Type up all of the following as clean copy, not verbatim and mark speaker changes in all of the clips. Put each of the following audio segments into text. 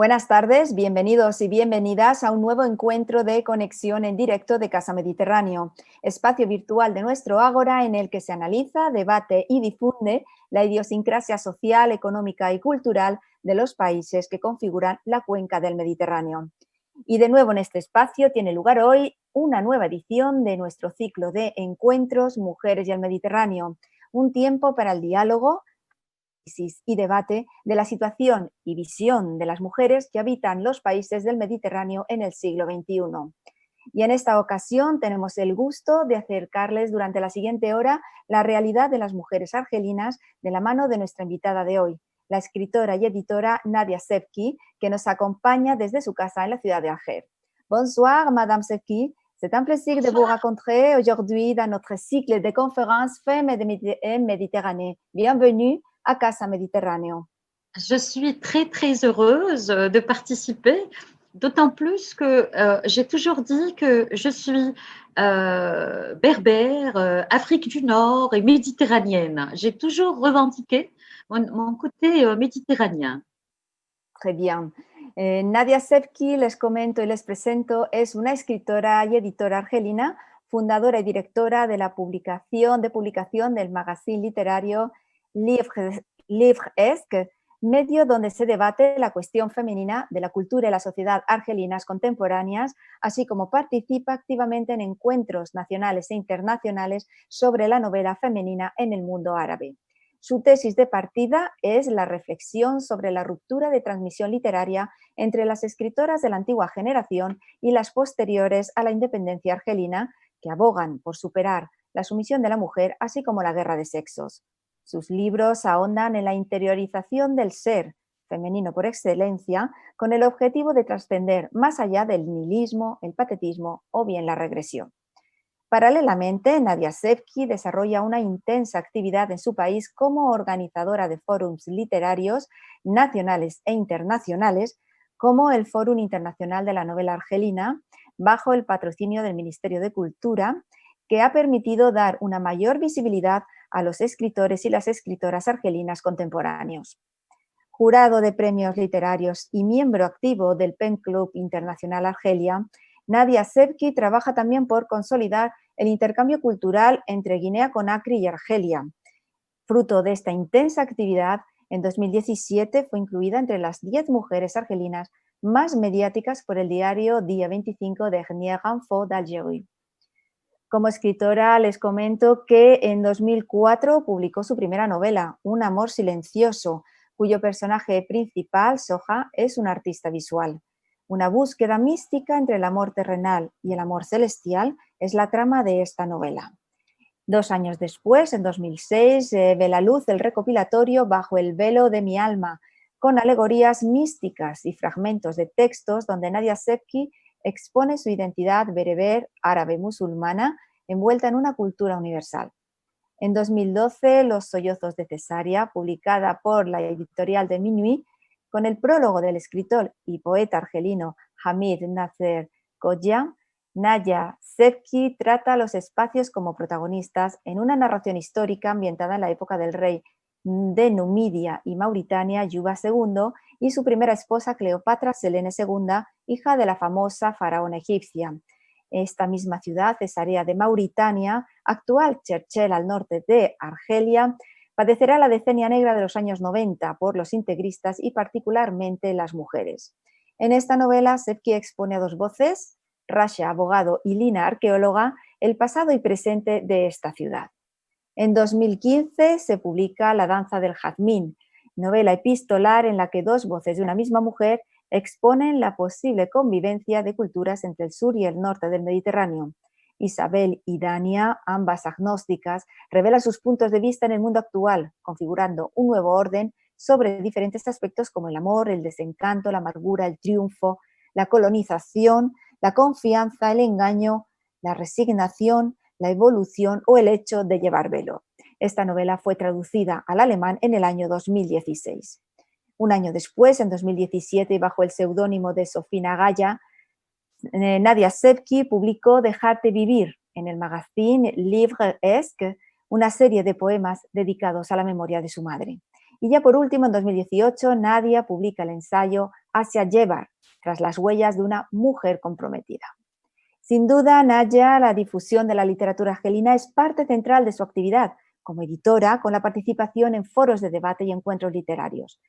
Speaker 1: Buenas tardes, bienvenidos y bienvenidas a un nuevo encuentro de conexión en directo de Casa Mediterráneo, espacio virtual de nuestro Ágora en el que se analiza, debate y difunde la idiosincrasia social, económica y cultural de los países que configuran la cuenca del Mediterráneo. Y de nuevo en este espacio tiene lugar hoy una nueva edición de nuestro ciclo de encuentros Mujeres y el Mediterráneo, un tiempo para el diálogo y debate de la situación y visión de las mujeres que habitan los países del Mediterráneo en el siglo XXI. Y en esta ocasión tenemos el gusto de acercarles durante la siguiente hora la realidad de las mujeres argelinas de la mano de nuestra invitada de hoy, la escritora y editora Nadia Sebki, que nos acompaña desde su casa en la ciudad de Alger. Bonsoir, Madame Sebki. C'est un plaisir de vous rencontrer aujourd'hui dans notre cycle de conférences Femmes et Méditerranée. Bienvenue à Casa Mediterráneo.
Speaker 2: Je suis très, très heureuse de participer, d'autant plus que j'ai toujours dit que je suis berbère, Afrique du Nord et méditerranéenne. J'ai toujours revendiqué mon côté méditerranéen.
Speaker 1: Très bien. Nadia Sebki, les comento y les presento, es una escritora y editora argelina, fundadora y directora de la publicación del magazine literario Livresque, medio donde se debate la cuestión femenina de la cultura y la sociedad argelinas contemporáneas, así como participa activamente en encuentros nacionales e internacionales sobre la novela femenina en el mundo árabe. Su tesis de partida es la reflexión sobre la ruptura de transmisión literaria entre las escritoras de la antigua generación y las posteriores a la independencia argelina, que abogan por superar la sumisión de la mujer, así como la guerra de sexos. Sus libros ahondan en la interiorización del ser, femenino por excelencia, con el objetivo de trascender más allá del nihilismo, el patetismo o bien la regresión. Paralelamente, Nadia Sebki desarrolla una intensa actividad en su país como organizadora de fórums literarios nacionales e internacionales, como el Fórum Internacional de la Novela Argelina, bajo el patrocinio del Ministerio de Cultura, que ha permitido dar una mayor visibilidad a los escritores y las escritoras argelinas contemporáneos. Jurado de premios literarios y miembro activo del Pen Club Internacional Argelia, Nadia Sebki trabaja también por consolidar el intercambio cultural entre Guinea-Conakry y Argelia. Fruto de esta intensa actividad, en 2017 fue incluida entre las 10 mujeres argelinas más mediáticas por el diario Día 25 de Dernier Info d'Algérie. Como escritora les comento que en 2004 publicó su primera novela, Un amor silencioso, cuyo personaje principal, Soja, es un artista visual. Una búsqueda mística entre el amor terrenal y el amor celestial es la trama de esta novela. 2 años después, en 2006, ve la luz el recopilatorio Bajo el velo de mi alma, con alegorías místicas y fragmentos de textos donde Nadia Sebki expone su identidad bereber, árabe musulmana, envuelta en una cultura universal. En 2012, Los sollozos de Cesárea, publicada por la editorial de Minuit, con el prólogo del escritor y poeta argelino Hamid Nasser Kodja, Nadia Sebki trata los espacios como protagonistas en una narración histórica ambientada en la época del rey de Numidia y Mauritania, Yuba II, y su primera esposa, Cleopatra Selene II, hija de la famosa faraona egipcia. Esta misma ciudad, Cesarea de Mauritania, actual Cherchel al norte de Argelia, padecerá la decenia negra de los años 90 por los integristas y particularmente las mujeres. En esta novela, Sebki expone a 2 voces, Rasha, abogado, y Lina, arqueóloga, el pasado y presente de esta ciudad. En 2015 se publica La danza del jazmín, novela epistolar en la que 2 voces de una misma mujer exponen la posible convivencia de culturas entre el sur y el norte del Mediterráneo. Isabel y Dania, ambas agnósticas, revelan sus puntos de vista en el mundo actual, configurando un nuevo orden sobre diferentes aspectos como el amor, el desencanto, la amargura, el triunfo, la colonización, la confianza, el engaño, la resignación, la evolución o el hecho de llevar velo. Esta novela fue traducida al alemán en el año 2016. Un año después, en 2017, bajo el seudónimo de Sofina Gaya, Nadia Sebki publicó Dejarte vivir en el magazine Livresque, una serie de poemas dedicados a la memoria de su madre. Y ya por último, en 2018, Nadia publica el ensayo hacia llevar, tras las huellas de una mujer comprometida. Sin duda, Nadia, la difusión de la literatura argelina es parte central de su actividad como editora, con la participación en foros de debate y encuentros literarios.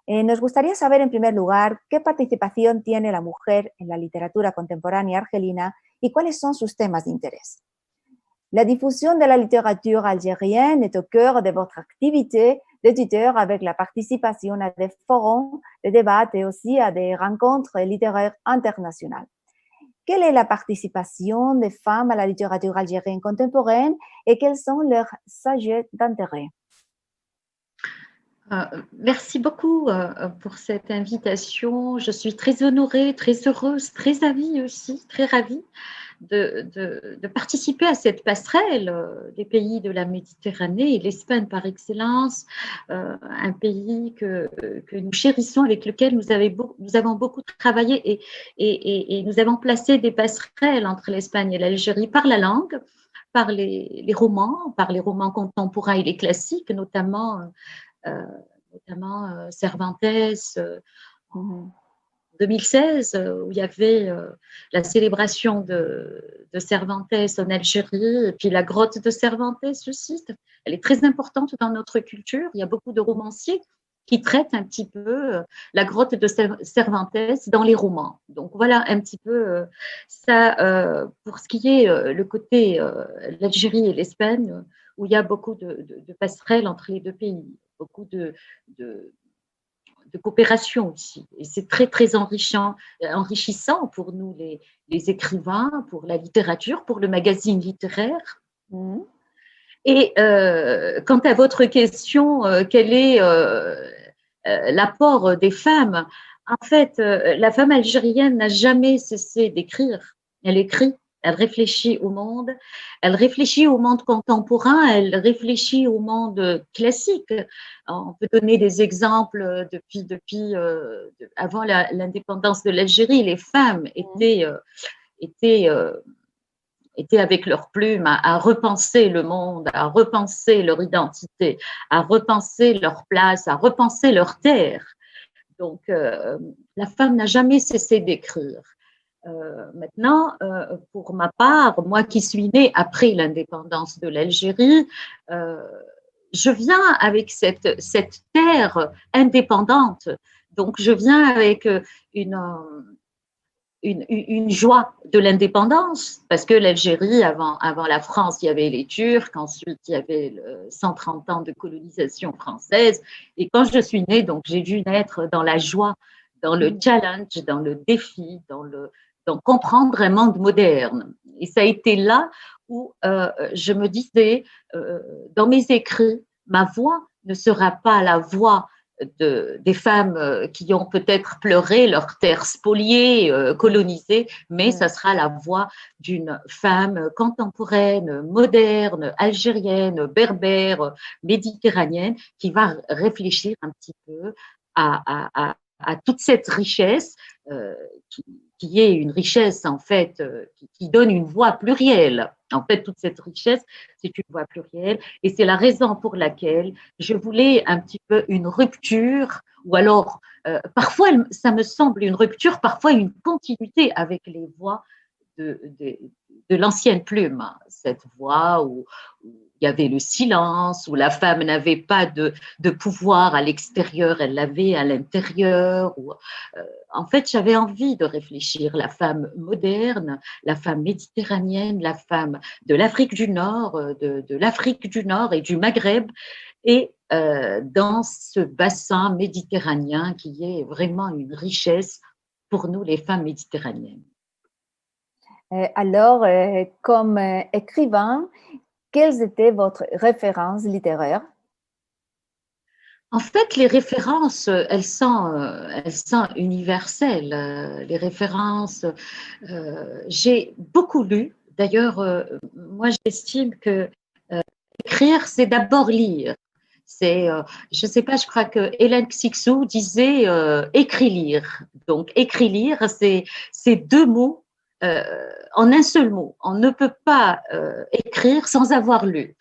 Speaker 1: Nos gustaría saber, en primer lugar, qué participación tiene la mujer en la literatura contemporánea argelina y cuáles son sus temas de interés. La diffusion de la littérature algérienne est au cœur de votre activité d'éditeur avec la participation à des forums de débat et aussi à des rencontres littéraires internationales. Quelle est la participation des femmes à la littérature algérienne contemporaine et quels sont leurs sujets d'intérêt?
Speaker 2: Merci beaucoup pour cette invitation. Je suis très honorée, très heureuse, très ravie de participer à cette passerelle des pays de la Méditerranée et l'Espagne par excellence, un pays que nous chérissons, avec lequel nous avons beaucoup travaillé et nous avons placé des passerelles entre l'Espagne et l'Algérie par la langue, par les romans contemporains et les classiques, notamment Cervantes, 2016, où il y avait la célébration de Cervantes en Algérie, et puis la grotte de Cervantes aussi. Elle est très importante dans notre culture. Il y a beaucoup de romanciers qui traitent un petit peu la grotte de Cervantes dans les romans. Donc voilà un petit peu ça pour ce qui est le côté l'Algérie et l'Espagne, où il y a beaucoup de passerelles entre les deux pays, beaucoup de coopération aussi. Et c'est très, très enrichissant pour nous, les écrivains, pour la littérature, pour le magazine littéraire. Et quant à votre question, quel est l'apport des femmes? En fait, la femme algérienne n'a jamais cessé d'écrire. Elle écrit. Elle réfléchit au monde contemporain, elle réfléchit au monde classique. On peut donner des exemples depuis avant l'indépendance de l'Algérie, les femmes étaient avec leurs plumes à repenser le monde, à repenser leur identité, à repenser leur place, à repenser leur terre. Donc, la femme n'a jamais cessé d'écrire. Maintenant, pour ma part, moi qui suis née après l'indépendance de l'Algérie, je viens avec cette terre indépendante. Donc, je viens avec une joie de l'indépendance, parce que l'Algérie, avant la France, il y avait les Turcs, ensuite il y avait 130 ans de colonisation française. Et quand je suis née, donc j'ai dû naître dans la joie, dans le challenge, dans le défi, dans comprendre un monde moderne. Et ça a été là où je me disais, dans mes écrits, ma voix ne sera pas la voix des femmes qui ont peut-être pleuré leur terre spoliée, colonisée, mais ça sera la voix d'une femme contemporaine, moderne, algérienne, berbère, méditerranéenne, qui va réfléchir un petit peu à toute cette richesse qui est une richesse en fait qui donne une voix plurielle. En fait, toute cette richesse, c'est une voix plurielle et c'est la raison pour laquelle je voulais un petit peu une rupture ou alors parfois ça me semble une rupture, parfois une continuité avec les voix de l'ancienne plume. Cette voix où il y avait le silence, où la femme n'avait pas de pouvoir à l'extérieur, elle l'avait à l'intérieur. En fait, j'avais envie de réfléchir la femme moderne, la femme méditerranéenne, la femme de l'Afrique du Nord, de l'Afrique du Nord et du Maghreb, et dans ce bassin méditerranéen qui est vraiment une richesse pour nous, les femmes méditerranéennes.
Speaker 1: Alors, comme écrivain, quelles étaient votre références littéraires?
Speaker 2: En fait, les références, elles sont universelles. Les références, j'ai beaucoup lu. D'ailleurs, moi, j'estime que écrire, c'est d'abord lire. C'est, je ne sais pas, je crois que Hélène Cixous disait écrit-lire. Donc, écrit-lire, c'est deux mots en un seul mot. On ne peut pas écrire sans avoir lu.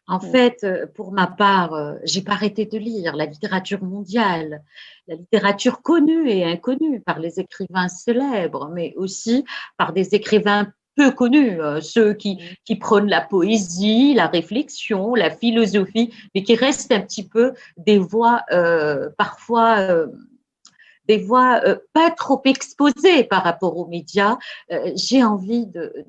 Speaker 2: En fait, pour ma part, j'ai pas arrêté de lire la littérature mondiale, la littérature connue et inconnue par les écrivains célèbres, mais aussi par des écrivains peu connus, ceux qui prônent la poésie, la réflexion, la philosophie, mais qui restent un petit peu des voix parfois des voix pas trop exposées par rapport aux médias, j'ai envie de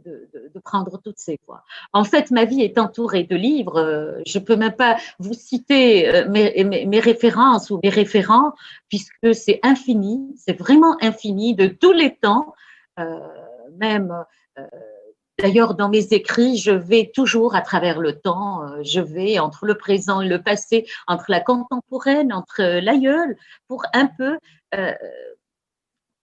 Speaker 2: prendre toutes ces voix. En fait, ma vie est entourée de livres. Je ne peux même pas vous citer mes références ou mes référents, puisque c'est infini, c'est vraiment infini de tous les temps, euh, même. Euh, D'ailleurs, dans mes écrits, je vais toujours à travers le temps, je vais entre le présent et le passé, entre la contemporaine, entre l'aïeul, pour un peu euh,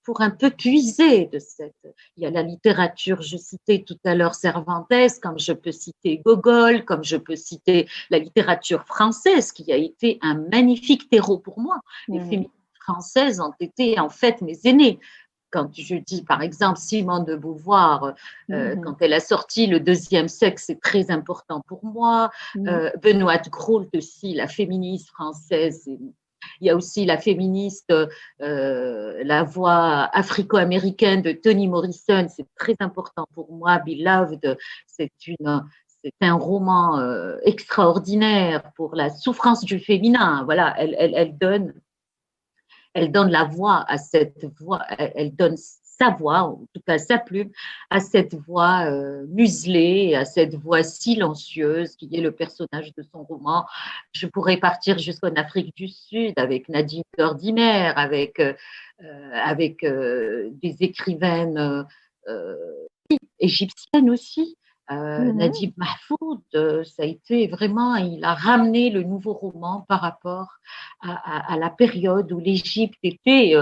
Speaker 2: pour un peu puiser de cette. Il y a la littérature, je citais tout à l'heure Cervantes, comme je peux citer Gogol, comme je peux citer la littérature française, qui a été un magnifique terreau pour moi. Les féministes françaises ont été en fait mes aînées. Quand je dis, par exemple, Simone de Beauvoir, quand elle a sorti Le deuxième sexe, c'est très important pour moi. Benoît Groult aussi, la féministe française. Il y a aussi la féministe, la voix africo-américaine de Toni Morrison, c'est très important pour moi. Beloved, c'est un roman extraordinaire pour la souffrance du féminin. Voilà, elle donne la voix à cette voix, elle donne sa voix, en tout cas sa plume, à cette voix muselée, à cette voix silencieuse qui est le personnage de son roman. Je pourrais partir jusqu'en Afrique du Sud avec Nadine Gordimer, avec des écrivaines égyptiennes aussi. Najib Mahfoud, ça a été vraiment, il a ramené le nouveau roman par rapport à la période où l'Égypte était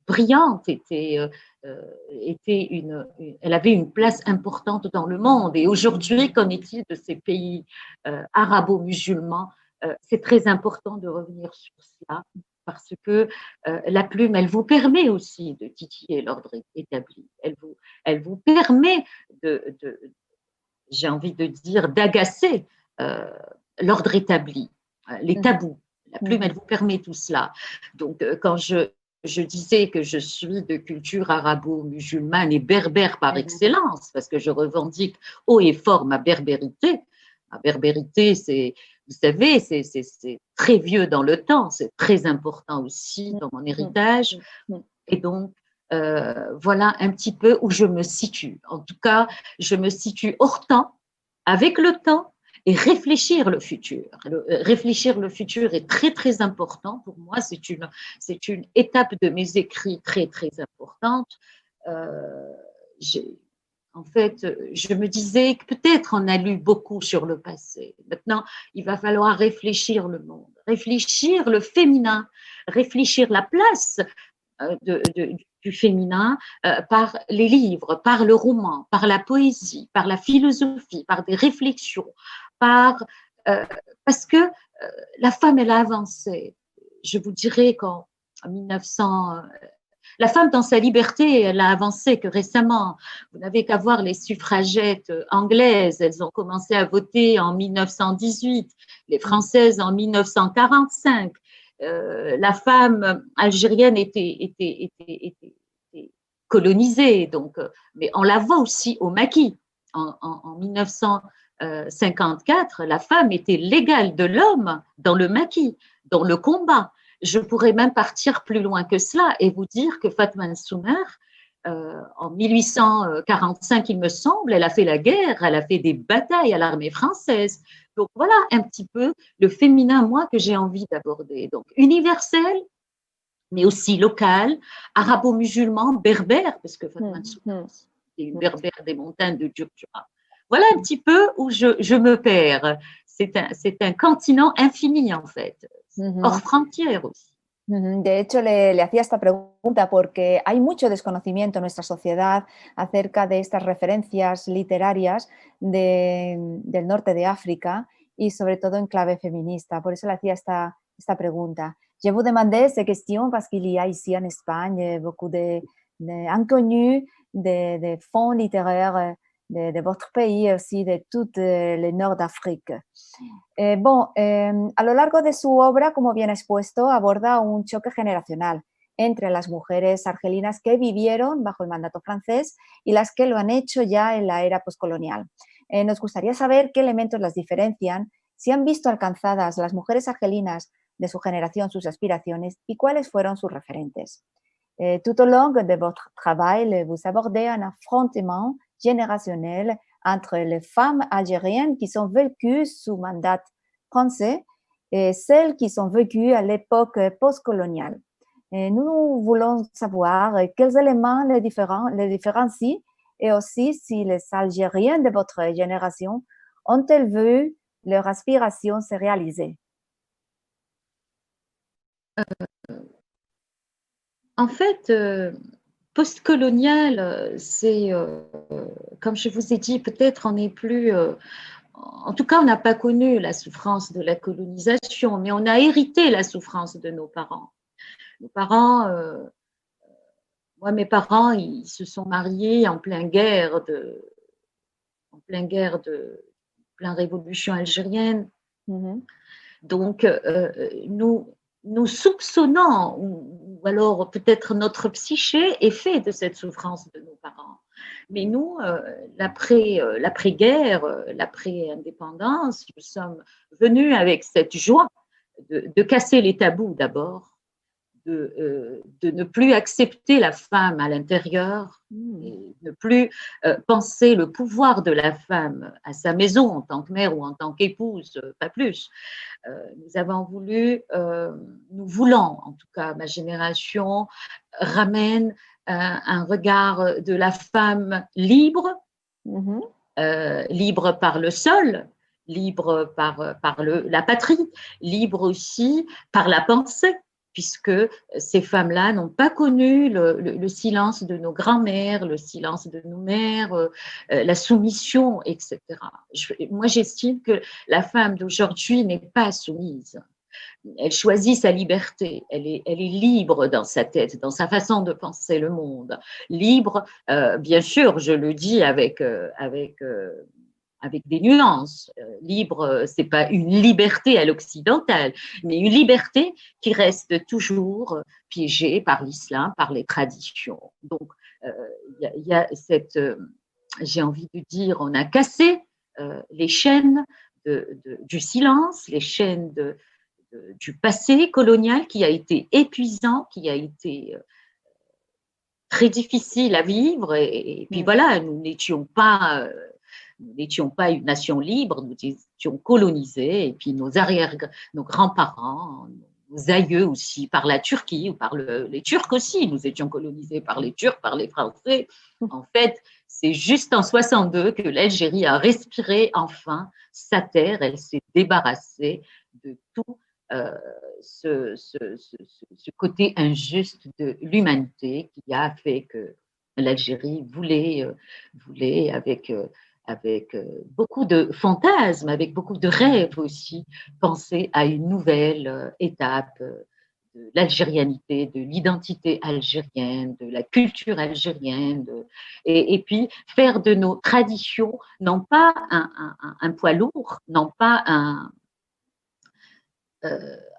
Speaker 2: brillante, elle avait une place importante dans le monde. Et aujourd'hui, qu'en est-il de ces pays arabo-musulmans? C'est très important de revenir sur cela parce que la plume, elle vous permet aussi de titiller l'ordre établi. Elle vous permet j'ai envie de dire, d'agacer l'ordre établi, les tabous. La plume, elle vous permet tout cela. Donc, quand je disais que je suis de culture arabo-musulmane et berbère par excellence, parce que je revendique haut et fort ma berbérité. Ma berbérité, vous savez, c'est très vieux dans le temps, c'est très important aussi dans mon héritage. Et donc, voilà un petit peu où je me situe. En tout cas, je me situe hors temps, avec le temps, et réfléchir le futur. Réfléchir le futur est très, très important pour moi. C'est une étape de mes écrits très, très importante. En fait, je me disais que peut-être on a lu beaucoup sur le passé. Maintenant, il va falloir réfléchir le monde, réfléchir le féminin, réfléchir la place du féminin par les livres, par le roman, par la poésie, par la philosophie, par des réflexions, parce que la femme, elle a avancé. Je vous dirais qu'en 1900, la femme dans sa liberté, elle a avancé que récemment. Vous n'avez qu'à voir les suffragettes anglaises, elles ont commencé à voter en 1918, les françaises en 1945. La femme algérienne était colonisée, donc, mais on la voit aussi au maquis. En 1954, la femme était l'égale de l'homme dans le maquis, dans le combat. Je pourrais même partir plus loin que cela et vous dire que Fatma Soumer, en 1845, il me semble, elle a fait la guerre, elle a fait des batailles à l'armée française. Donc voilà un petit peu le féminin, moi, que j'ai envie d'aborder. Donc universel, mais aussi local, arabo-musulman, berbère, parce que Fatma Soumer, c'est une berbère des montagnes de Djurtjura. Voilà un petit peu où je me perds. C'est un continent infini, en fait, hors frontières aussi.
Speaker 1: De hecho, le hacía esta pregunta porque hay mucho desconocimiento en nuestra sociedad acerca de estas referencias literarias del norte de África y sobre todo en clave féministe. Por eso le hacía esta pregunta. Je vous demandais ces questions parce qu'il y a ici en Espagne beaucoup d'inconnus, de fonds littéraires de votre pays et aussi de tout el nord d'Afrique. A lo largo de su obra, como bien expuesto, aborda un choque generacional entre las mujeres argelinas que vivieron bajo el mandato francés y las que lo han hecho ya en la era postcolonial. Nos gustaría saber qué elementos las diferencian, si han visto alcanzadas las mujeres argelinas de su generación sus aspiraciones y cuáles fueron sus referentes. Tout au long de votre travail, vous abordez un affrontement générationnel entre les femmes algériennes qui sont vécues sous mandat français et celles qui sont vécues à l'époque postcoloniale. Nous voulons savoir quels éléments les différencient et aussi si les Algériens de votre génération ont-elles vu leur aspiration se réaliser.
Speaker 2: En fait, postcolonial, c'est, comme je vous ai dit, peut-être on n'est plus, en tout cas, on n'a pas connu la souffrance de la colonisation, mais on a hérité la souffrance de nos parents. Nos parents, moi, mes parents, ils se sont mariés en pleine révolution algérienne. Donc, nous soupçonnons, ou alors peut-être notre psyché est fait de cette souffrance de nos parents. Mais nous, l'après-guerre, l'après-indépendance, nous sommes venus avec cette joie de casser les tabous d'abord, de ne plus accepter la femme à l'intérieur, et ne plus penser le pouvoir de la femme à sa maison en tant que mère ou en tant qu'épouse, pas plus. Nous voulons, en tout cas ma génération, ramène un regard de la femme libre, libre par le sol, libre par la patrie, libre aussi par la pensée, puisque ces femmes-là n'ont pas connu le silence de nos grands-mères, le silence de nos mères, la soumission, etc. Moi, j'estime que la femme d'aujourd'hui n'est pas soumise. Elle choisit sa liberté, elle est libre dans sa tête, dans sa façon de penser le monde. Libre, bien sûr, je le dis avec des nuances. Libre, ce n'est pas une liberté à l'occidentale, mais une liberté qui reste toujours piégée par l'islam, par les traditions. Donc, il y a cette, j'ai envie de dire, on a cassé les chaînes du silence, les chaînes du passé colonial qui a été épuisant, qui a été très difficile à vivre. Et puis voilà, nous n'étions pas une nation libre, nous étions colonisés, et puis nos grands-parents, nos aïeux aussi, par la Turquie, ou par les Turcs aussi, nous étions colonisés par les Turcs, par les Français. En fait, c'est juste en 62 que l'Algérie a respiré enfin sa terre, elle s'est débarrassée de tout ce côté injuste de l'humanité qui a fait que l'Algérie voulait avec beaucoup de fantasmes, avec beaucoup de rêves aussi, penser à une nouvelle étape de l'algérianité, de l'identité algérienne, de la culture algérienne, et puis faire de nos traditions non pas un poids lourd, non pas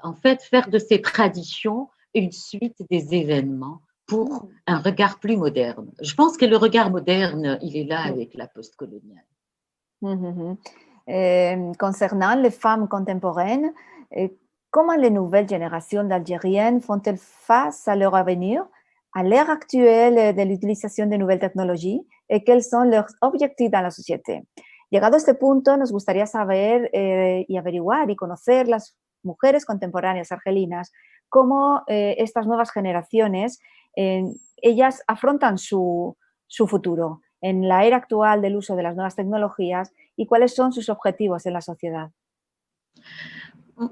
Speaker 2: en fait faire de ces traditions une suite des événements pour un regard plus moderne. Je pense que le regard moderne, il est là avec la postcoloniale.
Speaker 1: Concernant les femmes contemporaines, comment les nouvelles générations d'Algériennes font-elles face à leur avenir, à l'ère actuelle de l'utilisation de nouvelles technologies et quels sont leurs objectifs dans la société? Llegado a este punto, nos gustaría saber y averiguar y conocer las mujeres contemporáneas argelinas, cómo estas nuevas generaciones, ellas afrontan su futuro en la era actual del uso de las nuevas tecnologías y cuáles son sus objetivos en la sociedad.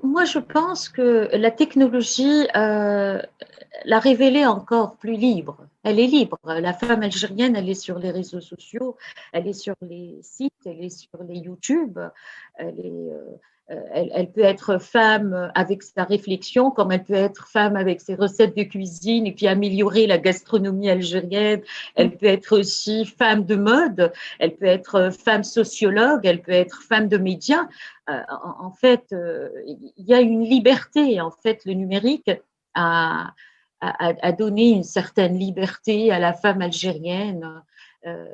Speaker 2: Moi, je pense que la technologie l'a révélée encore plus libre. Elle est libre. La femme algérienne, elle est sur les réseaux sociaux, elle est sur les sites, elle est sur les YouTube. Elle, elle peut être femme avec sa réflexion, comme elle peut être femme avec ses recettes de cuisine et puis améliorer la gastronomie algérienne. Elle peut être aussi femme de mode, elle peut être femme sociologue, elle peut être femme de médias. En fait, il y a une liberté. En fait, le numérique a à donner une certaine liberté à la femme algérienne. Euh,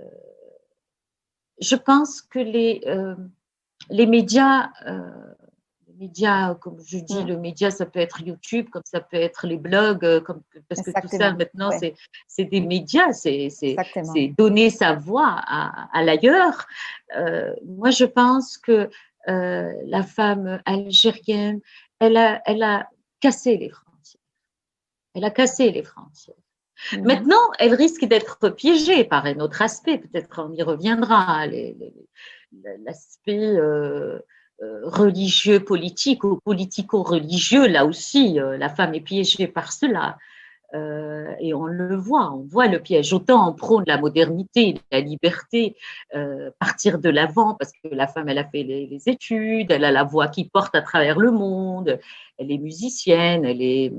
Speaker 2: je pense que les médias, comme je dis,
Speaker 1: Mm.
Speaker 2: le média, ça peut être YouTube, comme ça peut être les blogs, comme, parce que tout ça,
Speaker 1: Exactement,
Speaker 2: maintenant,
Speaker 1: ouais,
Speaker 2: c'est des médias,
Speaker 1: exactement.
Speaker 2: c'est donner sa voix à l'ailleurs. Moi, je pense que la femme algérienne, elle a cassé les frontières. Elle a cassé les frontières.
Speaker 1: Mhm.
Speaker 2: Maintenant, elle risque d'être piégée par un autre aspect, peut-être on y reviendra, l'aspect religieux, politique ou politico-religieux, là aussi, la femme est piégée par cela. Et on on voit le piège. Autant on prône la modernité, la liberté, partir de l'avant, parce que la femme, elle a fait les études, elle a la voix qui porte à travers le monde, elle est musicienne, elle est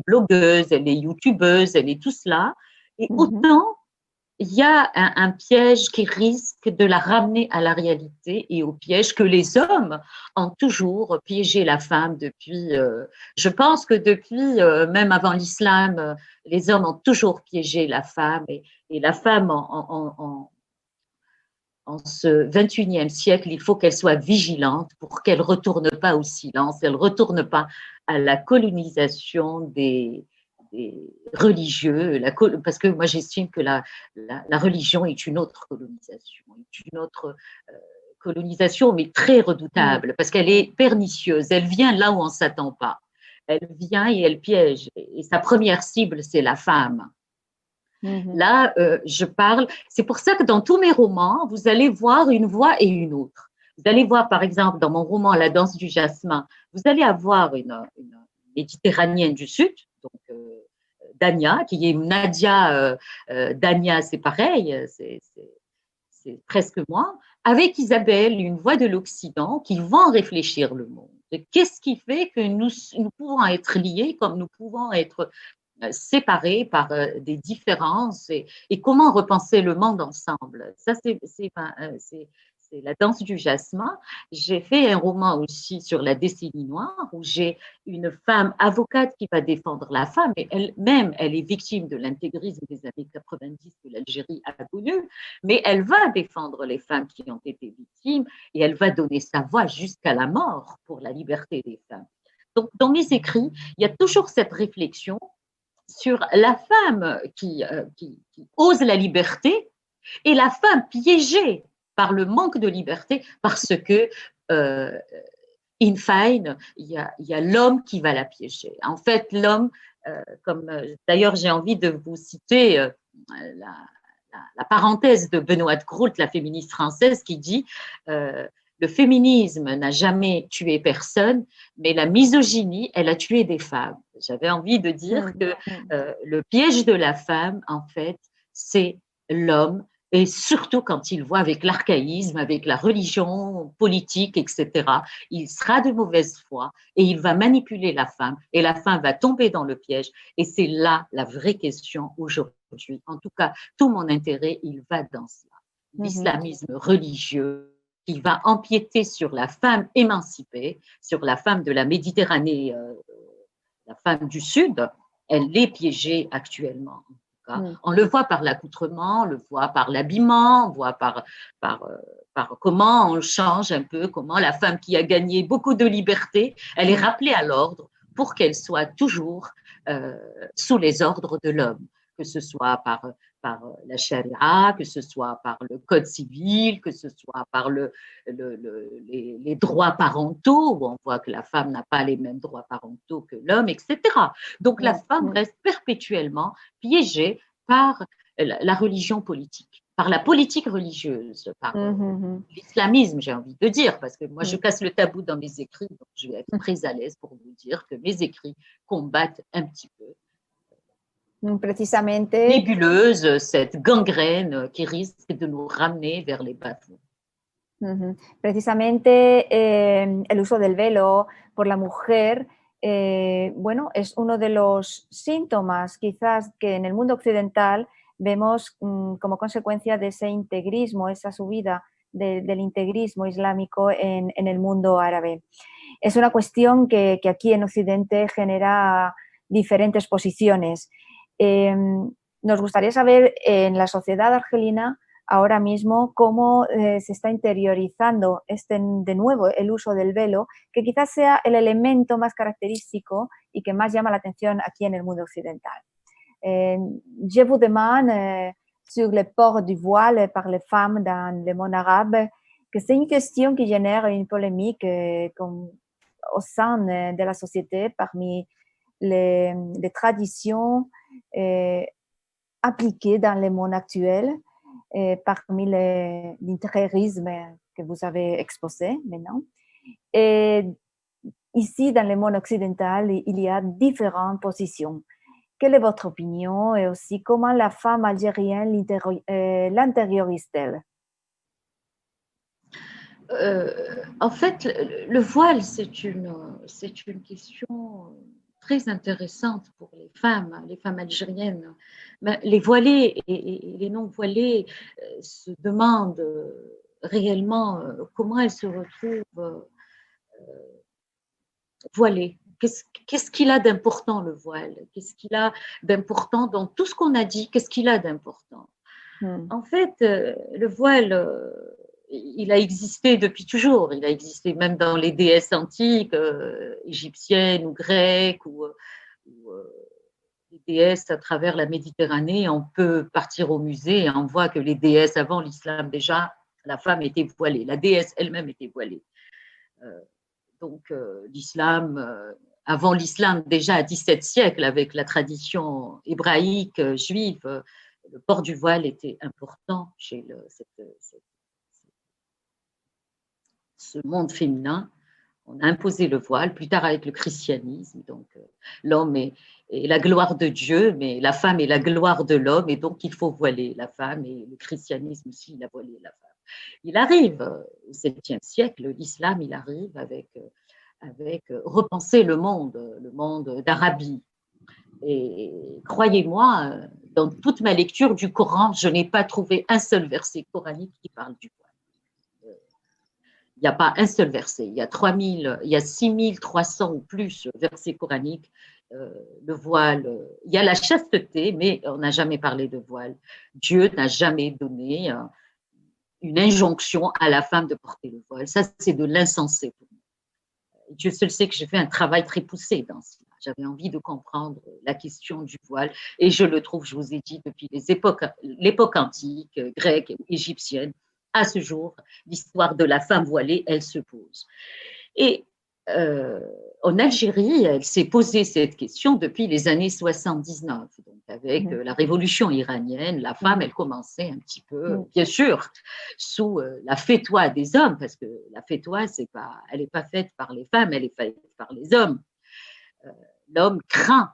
Speaker 2: blogueuse, elle est youtubeuse, elle est tout cela. Et
Speaker 1: Mhm.
Speaker 2: autant il y a un piège qui risque de la ramener à la réalité et au piège que les hommes ont toujours piégé la femme depuis. Je pense que depuis, même avant l'islam, les hommes ont toujours piégé la femme et la femme en ce 21e siècle, il faut qu'elle soit vigilante pour qu'elle ne retourne pas au silence, elle ne retourne pas à la colonisation des religieux, parce que moi j'estime que la religion est une autre colonisation, est une autre colonisation, mais très
Speaker 1: Mm.
Speaker 2: redoutable, parce qu'elle
Speaker 1: Mm.
Speaker 2: est pernicieuse, elle vient là où on ne s'attend pas. Elle vient et elle piège. Et sa première cible, c'est la femme.
Speaker 1: Mhm.
Speaker 2: Là, je parle. C'est pour ça que dans tous mes romans, vous allez voir une voix et une autre. Vous allez voir, par exemple, dans mon roman La danse du jasmin, vous allez avoir une méditerranéenne du Sud, donc Dania, qui est Nadia. Dania, c'est pareil, c'est presque moi, avec Isabelle, une voix de l'Occident, qui vont réfléchir le monde. Qu'est-ce qui fait que nous pouvons être liés comme nous pouvons être séparés par des différences et comment repenser le monde ensemble. Ça, c'est la danse du jasmin. J'ai fait un roman aussi sur la décennie noire où j'ai une femme avocate qui va défendre la femme et elle-même, elle est victime de l'intégrisme des années 90 que l'Algérie a connu, mais elle va défendre les femmes qui ont été victimes et elle va donner sa voix jusqu'à la mort pour la liberté des femmes. Donc, dans mes écrits, il y a toujours cette réflexion sur la femme qui ose la liberté et la femme piégée par le manque de liberté parce que, euh, in fine, il y a l'homme qui va la piéger. En fait, l'homme, comme d'ailleurs j'ai envie de vous citer la, la parenthèse de Benoît de Groult, la féministe française, qui dit le féminisme n'a jamais tué personne, mais la misogynie, elle a tué des femmes. J'avais envie de dire
Speaker 1: Mm.
Speaker 2: que
Speaker 1: Mm.
Speaker 2: le piège de la femme, en fait, c'est l'homme, et surtout quand il voit avec l'archaïsme, avec la religion politique, etc., il sera de mauvaise foi et il va manipuler la femme, et la femme va tomber dans le piège. Et c'est là la vraie question aujourd'hui. En tout cas, tout mon intérêt, il va dans cela.
Speaker 1: Mhm.
Speaker 2: L'islamisme religieux qui va empiéter sur la femme émancipée, sur la femme de la Méditerranée, la femme du Sud, elle est piégée actuellement.
Speaker 1: Mm.
Speaker 2: On le voit par l'accoutrement, on le voit par l'habillement, on voit par, par comment on change un peu, comment la femme qui a gagné beaucoup de liberté, elle est
Speaker 1: Mm.
Speaker 2: rappelée à l'ordre pour qu'elle soit toujours euh, sous les ordres de l'homme, que ce soit par la charia, que ce soit par le code civil, que ce soit par les droits parentaux, où on voit que la femme n'a pas les mêmes droits parentaux que l'homme, etc. Donc la
Speaker 1: Mm.
Speaker 2: femme
Speaker 1: Mm.
Speaker 2: reste perpétuellement piégée par la religion politique, par la politique religieuse, par
Speaker 1: Mhm.
Speaker 2: l'islamisme, j'ai envie de dire, parce que moi je
Speaker 1: Mm.
Speaker 2: casse le tabou dans mes écrits, donc je vais être très à l'aise pour vous dire que mes écrits combattent un petit peu
Speaker 1: Precisamente,
Speaker 2: nébuleuse, cette gangrène qui risque de nous ramener vers les bas-fonds.
Speaker 1: Precisamente el uso del velo por la mujer, bueno, es uno de los síntomas quizás que en el mundo occidental vemos como consecuencia de ese integrismo, esa subida del integrismo islámico en el mundo árabe. Es una cuestión que aquí en Occidente genera diferentes posiciones. Nos gustaría saber en la sociedad argelina ahora mismo cómo se está interiorizando de nuevo el uso del velo, que quizás sea el elemento más característico y que más llama la atención aquí en el mundo occidental. Je vous demande sur le port du voile par les femmes dans le monde arabe, que c'est une question qui génère une polémique au sein de la société parmi les traditions appliquées dans le monde actuel, parmi l'intégrisme que vous avez exposé maintenant. Et ici, dans le monde occidental, il y a différentes positions. Quelle est votre opinion et aussi comment la femme algérienne l'intériorise-t-elle?
Speaker 2: En fait, le voile, c'est une question très intéressante pour les femmes algériennes. Mais les voilés et les non-voilés se demandent réellement comment elles se retrouvent voilées. Qu'est-ce qu'il a d'important, le voile? Qu'est-ce qu'il a d'important dans tout ce qu'on a dit? Qu'est-ce qu'il a d'important? En fait, le voile, il a existé depuis toujours. Il a existé même dans les déesses antiques, égyptiennes ou grecques, ou les déesses à travers la Méditerranée. On peut partir au musée et on voit que les déesses avant l'islam, déjà, la femme était voilée. La déesse elle-même était voilée. Donc, l'islam, avant l'islam, déjà à 17 siècles, avec la tradition hébraïque, juive, le port du voile était important chez ce monde féminin. On a imposé le voile, plus tard avec le christianisme. Donc, l'homme est la gloire de Dieu, mais la femme est la gloire de l'homme, et donc il faut voiler la femme, et le christianisme aussi, il a voilé la femme. Il arrive au 7e siècle, l'islam, il arrive avec repenser le monde d'Arabie. Et croyez-moi, dans toute ma lecture du Coran, je n'ai pas trouvé un seul verset coranique qui parle du voile. Il n'y a pas un seul verset. Il y a 6300 ou plus versets coraniques. Le voile, il y a la chasteté, mais on n'a jamais parlé de voile. Dieu n'a jamais donné une injonction à la femme de porter le voile. Ça, c'est de l'insensé pour moi. Dieu seul sait que j'ai fait un travail très poussé dans cela. J'avais envie de comprendre la question du voile et je le trouve, je vous ai dit, depuis l'époque antique, grecque, égyptienne, à ce jour, l'histoire de la femme voilée, elle se pose. Et en Algérie, elle s'est posée cette question depuis les années 79. Donc avec la révolution iranienne, la femme, elle commençait un petit peu, bien sûr, sous la fétoire des hommes, parce que la fétoire, elle n'est pas faite par les femmes, elle est faite par les hommes. L'homme craint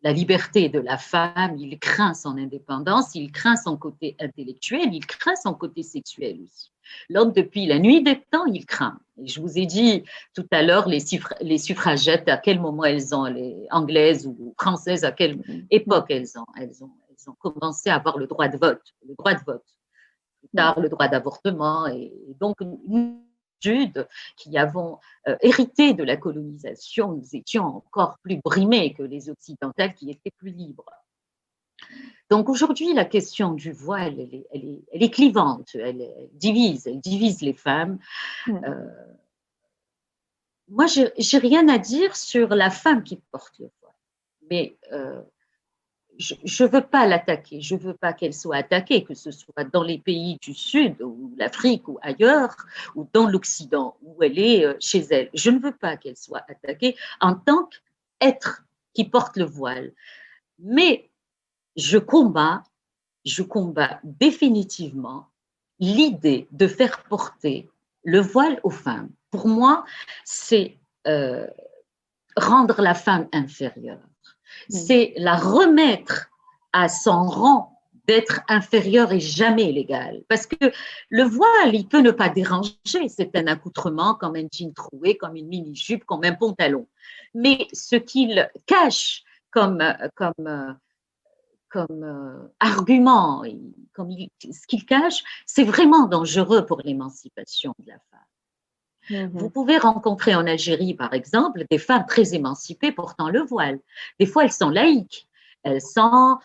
Speaker 2: la liberté de la femme, il craint son indépendance, il craint son côté intellectuel, il craint son côté sexuel aussi. L'homme, depuis la nuit des temps, il craint. Et je vous ai dit tout à l'heure, les suffragettes, à quel moment elles ont, les anglaises ou françaises, à quelle époque elles ont commencé à avoir le droit de vote. Plus tard, le droit d'avortement. Et donc, nous, qui avons hérité de la colonisation, nous étions encore plus brimés que les occidentales qui étaient plus libres. Donc aujourd'hui, la question du voile, elle est clivante, elle divise les femmes. Moi, j'ai rien à dire sur la femme qui porte le voile, mais je ne veux pas l'attaquer, je ne veux pas qu'elle soit attaquée, que ce soit dans les pays du Sud, ou l'Afrique, ou ailleurs, ou dans l'Occident, où elle est chez elle. Je ne veux pas qu'elle soit attaquée en tant qu'être qui porte le voile. Mais je combats définitivement l'idée de faire porter le voile aux femmes. Pour moi, c'est rendre la femme inférieure. c'est la remettre à son rang d'être inférieur et jamais légal. Parce que le voile, il peut ne pas déranger. C'est un accoutrement comme un jean troué, comme une mini-jupe, comme un pantalon. Mais ce qu'il cache comme argument, ce qu'il cache, c'est vraiment dangereux pour l'émancipation de la femme. Vous pouvez rencontrer en Algérie, par exemple, des femmes très émancipées portant le voile. Des fois, elles sont laïques. Elles sont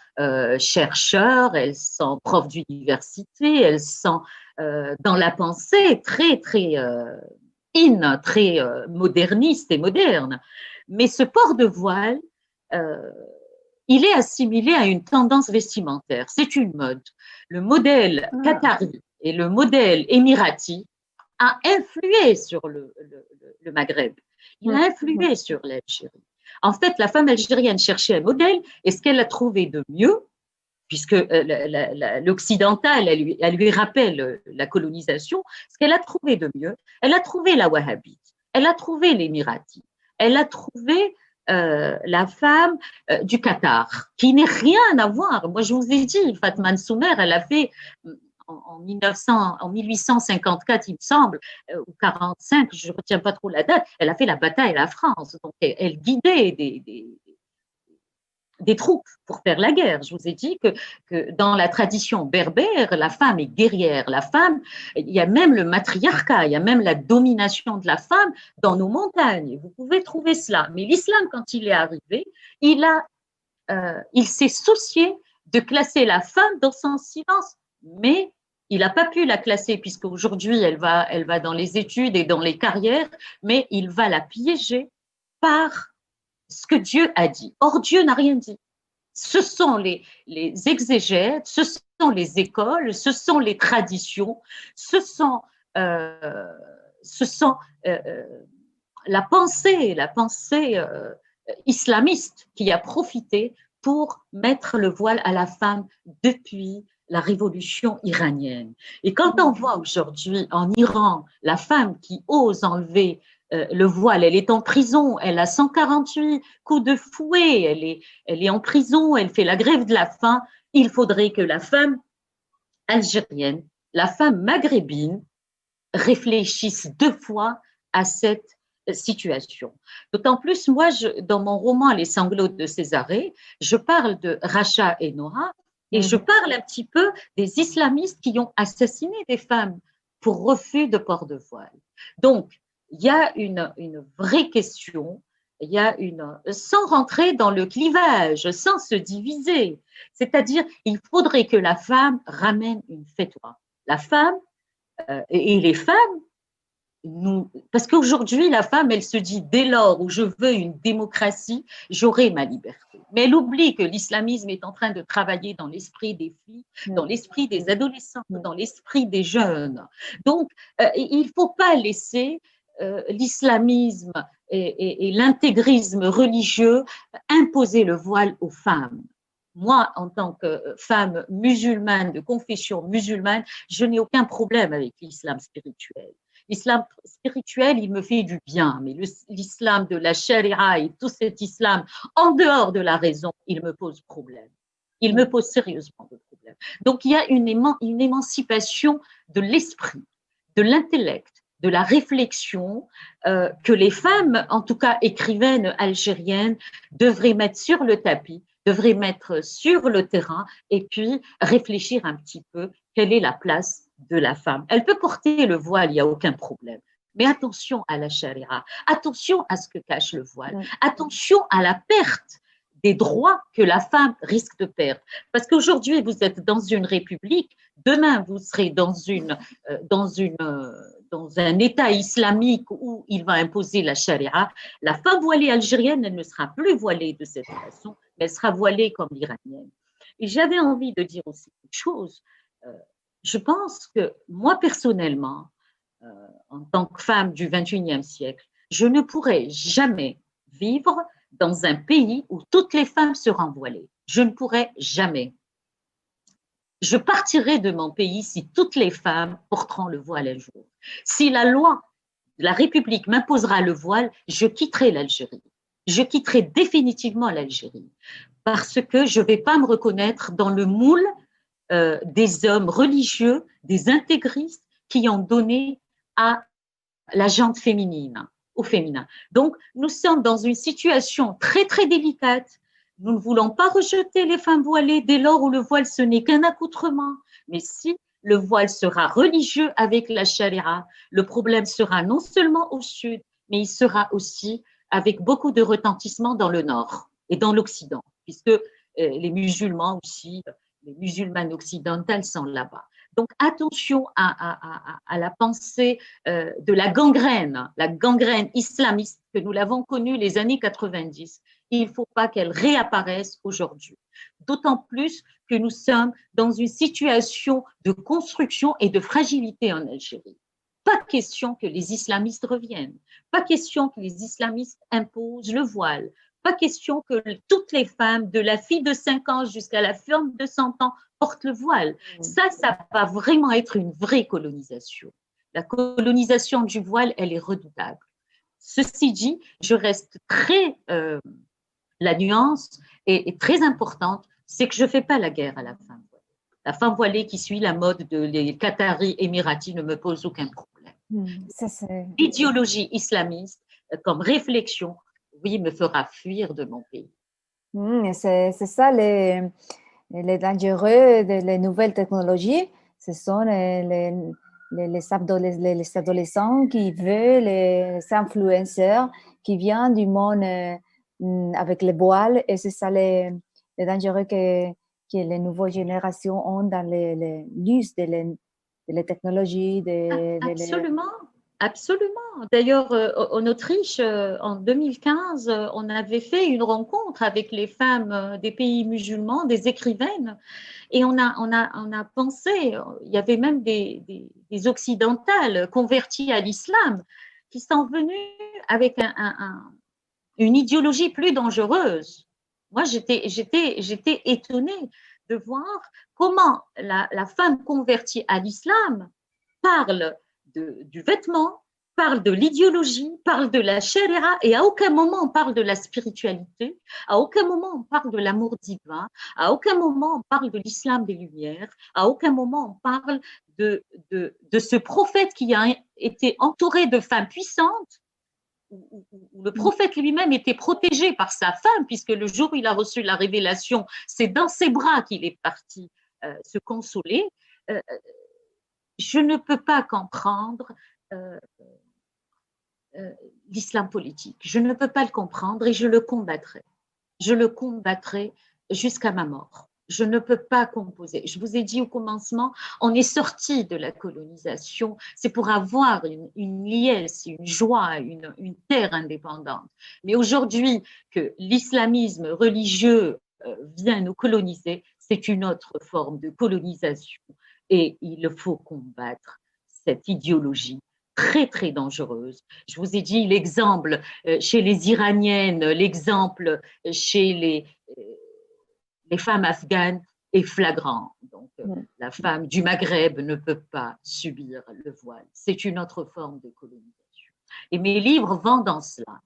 Speaker 2: chercheurs, elles sont profs d'université, elles sont dans la pensée très, très très moderniste et moderne. Mais ce port de voile, il est assimilé à une tendance vestimentaire. C'est une mode. Le modèle qatari et le modèle émirati a influé sur le Maghreb. Il a influé sur l'Algérie. En fait, la femme algérienne cherchait un modèle et ce qu'elle a trouvé de mieux, puisque l'occidental, elle lui rappelle la colonisation, ce qu'elle a trouvé de mieux, elle a trouvé la wahhabite, elle a trouvé l'émirati, elle a trouvé la femme du Qatar, qui n'est rien à voir. Moi, je vous ai dit, Fatma Nsoumer, elle a fait en 1854, il me semble, ou 45, je ne retiens pas trop la date, elle a fait la bataille à la France. Donc, elle guidait des troupes pour faire la guerre. Je vous ai dit que dans la tradition berbère, la femme est guerrière. La femme, il y a même le matriarcat, il y a même la domination de la femme dans nos montagnes. Vous pouvez trouver cela. Mais l'islam, quand il est arrivé, il s'est soucié de classer la femme dans son silence. Mais il n'a pas pu la classer puisqu'aujourd'hui, elle va dans les études et dans les carrières, mais il va la piéger par ce que Dieu a dit. Or, Dieu n'a rien dit. Ce sont les exégètes, ce sont les écoles, ce sont les traditions, ce sont la pensée islamiste qui a profité pour mettre le voile à la femme depuis la révolution iranienne. Et quand on voit aujourd'hui en Iran la femme qui ose enlever le voile, elle est en prison, elle a 148 coups de fouet, elle est en prison, elle fait la grève de la faim, il faudrait que la femme algérienne, la femme maghrébine réfléchisse 2 fois à cette situation. D'autant plus, moi, dans mon roman Les sanglots de Césarée, je parle de Racha et Nora, et je parle un petit peu des islamistes qui ont assassiné des femmes pour refus de port de voile. Donc, il y a une vraie question, sans rentrer dans le clivage, sans se diviser. C'est-à-dire, il faudrait que la femme ramène une fatwa. La femme et les femmes, parce qu'aujourd'hui, la femme, elle se dit, dès lors où je veux une démocratie, j'aurai ma liberté. Mais elle oublie que l'islamisme est en train de travailler dans l'esprit des filles, dans l'esprit des adolescents, dans l'esprit des jeunes. Donc, il ne faut pas laisser l'islamisme et l'intégrisme religieux imposer le voile aux femmes. Moi, en tant que femme musulmane, de confession musulmane, je n'ai aucun problème avec l'islam spirituel. L'islam spirituel, il me fait du bien, mais l'islam de la charia et tout cet islam, en dehors de la raison, il me pose problème. Il me pose sérieusement de problème. Donc, il y a une émancipation de l'esprit, de l'intellect, de la réflexion que les femmes, en tout cas écrivaines algériennes, devraient mettre sur le tapis, devraient mettre sur le terrain et puis réfléchir un petit peu quelle est la place de la femme. Elle peut porter le voile, il n'y a aucun problème. Mais attention à la charia, attention à ce que cache le voile, attention à la perte des droits que la femme risque de perdre. Parce qu'aujourd'hui, vous êtes dans une république, demain, vous serez dans un État islamique où il va imposer la charia. La femme voilée algérienne, elle ne sera plus voilée de cette façon, mais elle sera voilée comme l'iranienne. Et j'avais envie de dire aussi une chose. Je pense que moi, personnellement, en tant que femme du XXIe siècle, je ne pourrais jamais vivre dans un pays où toutes les femmes seront voilées. Je ne pourrais jamais. Je partirai de mon pays si toutes les femmes porteront le voile un jour. Si la loi de la République m'imposera le voile, je quitterai l'Algérie. je quitterai définitivement l'Algérie parce que je ne vais pas me reconnaître dans le moule des hommes religieux, des intégristes qui ont donné à la gente féminine, au féminin. Donc, nous sommes dans une situation très, très délicate. Nous ne voulons pas rejeter les femmes voilées dès lors où le voile, ce n'est qu'un accoutrement. Mais si le voile sera religieux avec la charia, le problème sera non seulement au sud, mais il sera aussi avec beaucoup de retentissement dans le nord et dans l'Occident, puisque les musulmans aussi, les musulmanes occidentales sont là-bas. Donc, attention à la pensée de la gangrène islamiste que nous l'avons connue les années 90. Il ne faut pas qu'elle réapparaisse aujourd'hui. D'autant plus que nous sommes dans une situation de construction et de fragilité en Algérie. Pas question que les islamistes reviennent. Pas question que les islamistes imposent le voile. Pas question que toutes les femmes, de la fille de 5 ans jusqu'à la femme de 100 ans, portent le voile. Ça va vraiment être une vraie colonisation. La colonisation du voile, elle est redoutable. Ceci dit, je reste très... la nuance est très importante, c'est que je ne fais pas la guerre à la femme voilée. La femme voilée qui suit la mode des Qataris émiratis ne me pose aucun problème. L'idéologie islamiste, comme réflexion, oui, me fera fuir de mon pays.
Speaker 1: C'est ça les dangereux des nouvelles technologies. Ce sont les adolescents qui veulent, les influenceurs qui viennent du monde avec les voiles. Et c'est ça les dangereux que les nouvelles générations ont dans l'use des technologies.
Speaker 2: Absolument. Absolument. D'ailleurs, en Autriche, en 2015, on avait fait une rencontre avec les femmes des pays musulmans, des écrivaines, et on a pensé, il y avait même des occidentales converties à l'islam qui sont venues avec une idéologie plus dangereuse. Moi, j'étais étonnée de voir comment la femme convertie à l'islam parle du vêtement, parle de l'idéologie, parle de la charia, et à aucun moment on parle de la spiritualité, à aucun moment on parle de l'amour divin, à aucun moment on parle de l'islam des Lumières, à aucun moment on parle de ce prophète qui a été entouré de femmes puissantes, où le prophète lui-même était protégé par sa femme, puisque le jour où il a reçu la révélation, c'est dans ses bras qu'il est parti se consoler. Je ne peux pas comprendre l'islam politique. Je ne peux pas le comprendre et je le combattrai. Je le combattrai jusqu'à ma mort. Je ne peux pas composer. Je vous ai dit au commencement, on est sorti de la colonisation, c'est pour avoir une liesse, une joie, une terre indépendante. Mais aujourd'hui, que l'islamisme religieux vient nous coloniser, c'est une autre forme de colonisation. Et il faut combattre cette idéologie très, très dangereuse. Je vous ai dit l'exemple chez les Iraniennes, l'exemple chez les femmes afghanes est flagrant. Donc, la femme du Maghreb ne peut pas subir le voile. C'est une autre forme de colonisation. Et mes livres vont dans cela.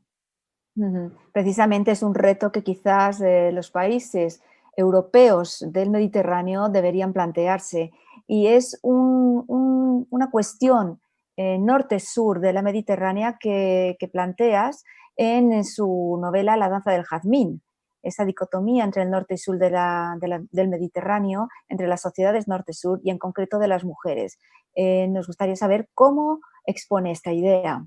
Speaker 1: Precisamente es un reto que quizás los países europeos del Mediterráneo deberían plantearse, y es una cuestión norte-sur de la Mediterránea que planteas en su novela La danza del jazmín, esa dicotomía entre el norte y sur del Mediterráneo, entre las sociedades norte-sur y en concreto de las mujeres. Nos gustaría saber cómo expone esta idea.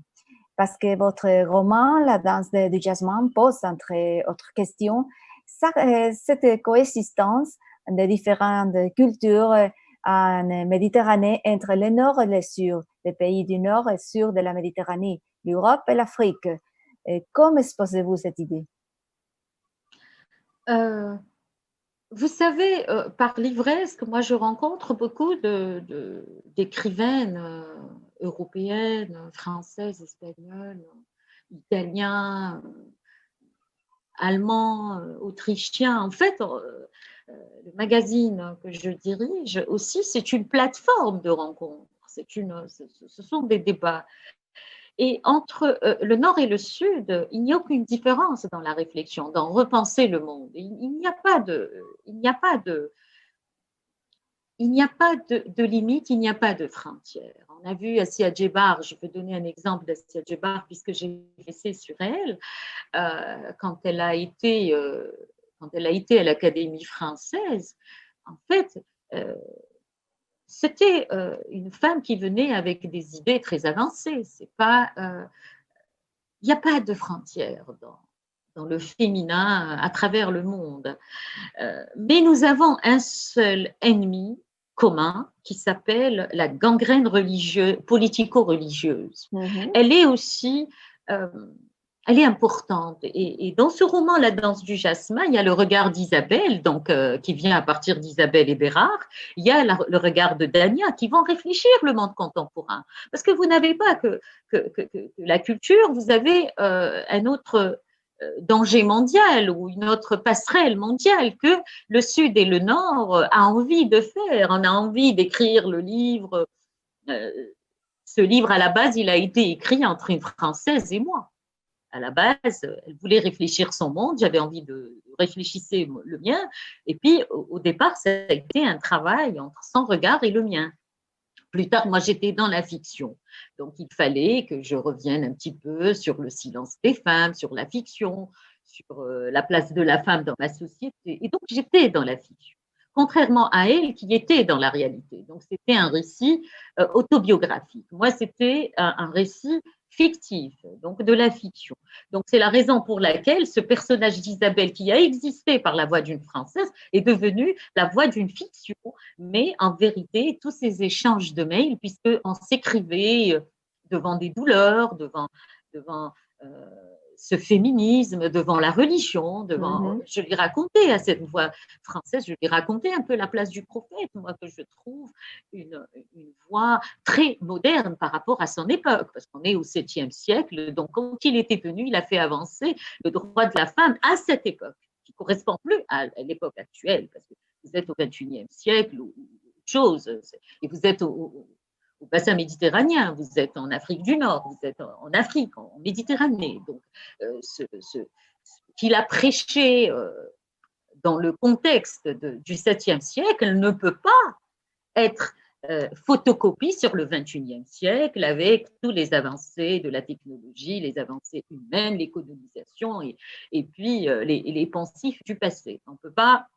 Speaker 1: Parce que votre roman, La danse du jasmin, pose, entre autres questions, cette coexistence de différentes cultures en Méditerranée entre le nord et le sud, les pays du nord et sud de la Méditerranée, l'Europe et l'Afrique. Comment exposez-vous cette idée?
Speaker 2: Vous savez, par l'ivresse, que moi je rencontre beaucoup d'écrivaines européennes, françaises, espagnoles, italiens, allemands, autrichiens. En fait, le magazine que je dirige aussi, c'est une plateforme de rencontre. Ce sont des débats. Et entre le Nord et le Sud, il n'y a aucune différence dans la réflexion, dans repenser le monde. Il n'y a pas de, il n'y a pas de, il n'y a pas de limite, il n'y a pas de frontières. On a vu Assia Djebar, je peux donner un exemple d'Assia Djebar puisque j'ai fait sur elle, quand elle a été à l'Académie française. En fait, c'était une femme qui venait avec des idées très avancées. C'est pas, il n'y a pas de frontières dans le féminin à travers le monde. Mais nous avons un seul ennemi commun qui s'appelle la gangrène religieuse, politico-religieuse. Elle est aussi, elle est importante. Et dans ce roman, La danse du jasmin, il y a le regard d'Isabelle, donc qui vient à partir d'Isabelle et Bérard. Il y a le regard de Dania qui vont réfléchir le monde contemporain. Parce que vous n'avez pas que la culture, vous avez un autre danger mondial ou une autre passerelle mondiale que le Sud et le Nord a envie de faire. On a envie d'écrire le livre. Ce livre, à la base, il a été écrit entre une Française et moi. À la base, elle voulait réfléchir son monde, j'avais envie de réfléchir le mien. Et puis, au départ, ça a été un travail entre son regard et le mien. Plus tard, moi, j'étais dans la fiction. Donc, il fallait que je revienne un petit peu sur le silence des femmes, sur la fiction, sur la place de la femme dans ma société. Et donc, j'étais dans la fiction, contrairement à elle qui était dans la réalité. Donc, c'était un récit autobiographique. Moi, c'était un récit fictif, donc de la fiction. Donc, c'est la raison pour laquelle ce personnage d'Isabelle, qui a existé par la voix d'une Française, est devenu la voix d'une fiction, mais en vérité, tous ces échanges de mails, puisqu'on s'écrivait devant des douleurs, devant ce féminisme, devant la religion, devant. Je lui racontais à cette voix française, je lui racontais un peu la place du prophète, moi que je trouve une voix très moderne par rapport à son époque, parce qu'on est au 7e siècle, donc quand il était venu, il a fait avancer le droit de la femme à cette époque, qui ne correspond plus à l'époque actuelle, parce que vous êtes au 21e siècle ou autre chose, et vous êtes au bassin méditerranéen, vous êtes en Afrique du Nord, vous êtes en Afrique, en Méditerranée. Donc, qu'il a prêché dans le contexte du 7e siècle ne peut pas être photocopie sur le 21e siècle avec tous les avancées de la technologie, les avancées humaines, les colonisations et puis les pensifs du passé. On ne peut pas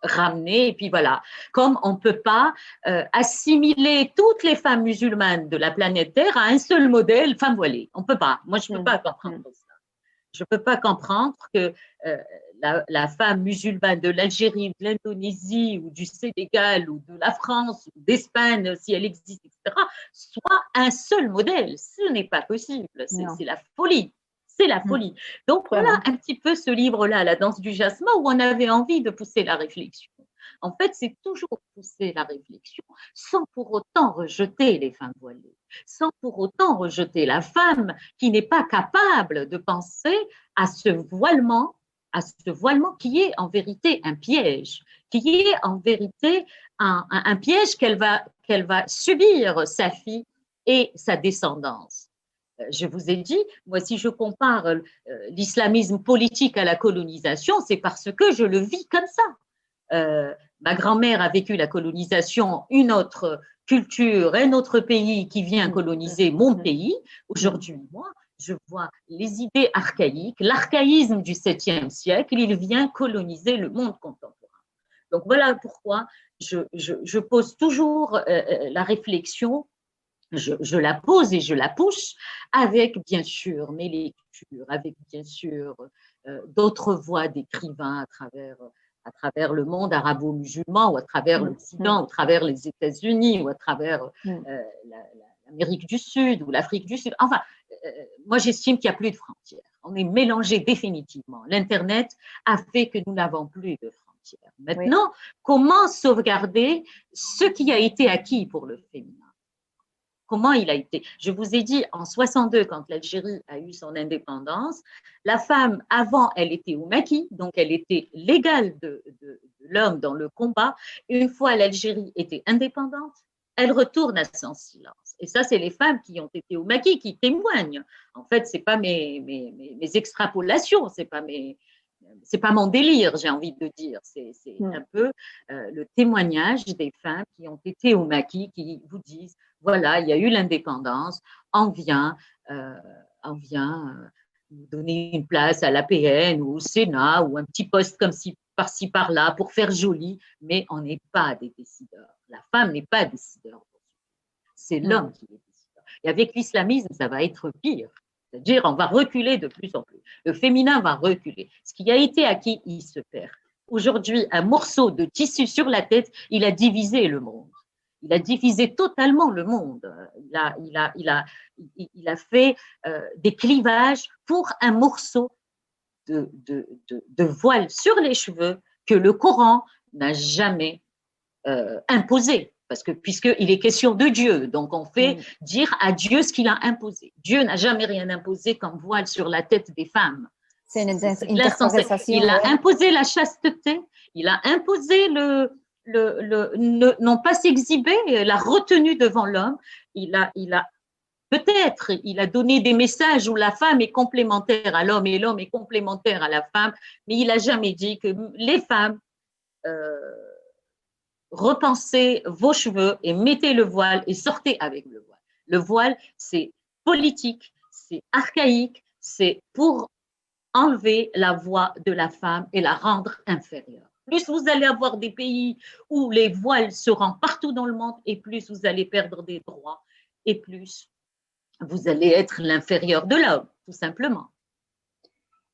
Speaker 2: ramener, et puis voilà, comme on ne peut pas assimiler toutes les femmes musulmanes de la planète Terre à un seul modèle femme voilée. On ne peut pas. Moi, je ne peux pas comprendre ça. Je ne peux pas comprendre que la femme musulmane de l'Algérie, de l'Indonésie ou du Sénégal ou de la France ou d'Espagne, si elle existe, etc., soit un seul modèle. Ce n'est pas possible. C'est la folie. C'est la folie. Donc, voilà un petit peu ce livre-là, La danse du jasmin, où on avait envie de pousser la réflexion. En fait, c'est toujours pousser la réflexion sans pour autant rejeter les femmes voilées, sans pour autant rejeter la femme qui n'est pas capable de penser à ce voilement qui est en vérité un piège, qui est en vérité un piège qu'elle va subir, sa fille et sa descendance. Je vous ai dit, moi, si je compare l'islamisme politique à la colonisation, c'est parce que je le vis comme ça. Ma grand-mère a vécu la colonisation, une autre culture, un autre pays qui vient coloniser mon pays. Aujourd'hui, moi, je vois les idées archaïques, l'archaïsme du 7e siècle, il vient coloniser le monde contemporain. Donc voilà pourquoi je pose toujours la réflexion. Je la pose et je la pousse avec, bien sûr, mes lectures, avec, bien sûr, d'autres voix d'écrivains à travers le monde arabo-musulman ou à travers l'Occident, à travers les États-Unis ou à travers l'Amérique du Sud ou l'Afrique du Sud. Enfin, moi, j'estime qu'il n'y a plus de frontières. On est mélangé définitivement. L'Internet a fait que nous n'avons plus de frontières. Maintenant, comment sauvegarder ce qui a été acquis pour le féminin? Comment il a été? Je vous ai dit, en 62, quand l'Algérie a eu son indépendance, la femme, avant, elle était au maquis, donc elle était l'égale de l'homme dans le combat. Une fois l'Algérie était indépendante, elle retourne à son silence. Et ça, c'est les femmes qui ont été au maquis qui témoignent. En fait, c'est pas mes extrapolations, c'est pas mon délire, j'ai envie de dire. C'est un peu le témoignage des femmes qui ont été au maquis, qui vous disent, voilà, il y a eu l'indépendance, on vient nous donner une place à l'APN ou au Sénat ou un petit poste comme si par-ci par-là pour faire joli, mais on n'est pas des décideurs. La femme n'est pas décideur. C'est l'homme qui est décideur. Et avec l'islamisme, ça va être pire. C'est-à-dire, on va reculer de plus en plus. Le féminin va reculer. Ce qui a été acquis, il se perd. Aujourd'hui, un morceau de tissu sur la tête, il a divisé le monde. Il a divisé totalement le monde. Il a fait des clivages pour un morceau de voile sur les cheveux que le Coran n'a jamais imposé. Parce que puisqu'il est question de Dieu, donc on fait dire à Dieu ce qu'il a imposé. Dieu n'a jamais rien imposé comme voile sur la tête des femmes.
Speaker 1: C'est une interprétation.
Speaker 2: Il a imposé la chasteté, il a imposé non pas s'exhiber, la retenue devant l'homme. Il a peut-être, il a donné des messages où la femme est complémentaire à l'homme et l'homme est complémentaire à la femme, mais il n'a jamais dit que les femmes repensez vos cheveux et mettez le voile et sortez avec le voile. Le voile, c'est politique, c'est archaïque, c'est pour enlever la voix de la femme et la rendre inférieure. Plus vous allez avoir des pays où les voiles seront partout dans le monde et plus vous allez perdre des droits et plus vous allez être l'inférieur de l'homme, tout simplement.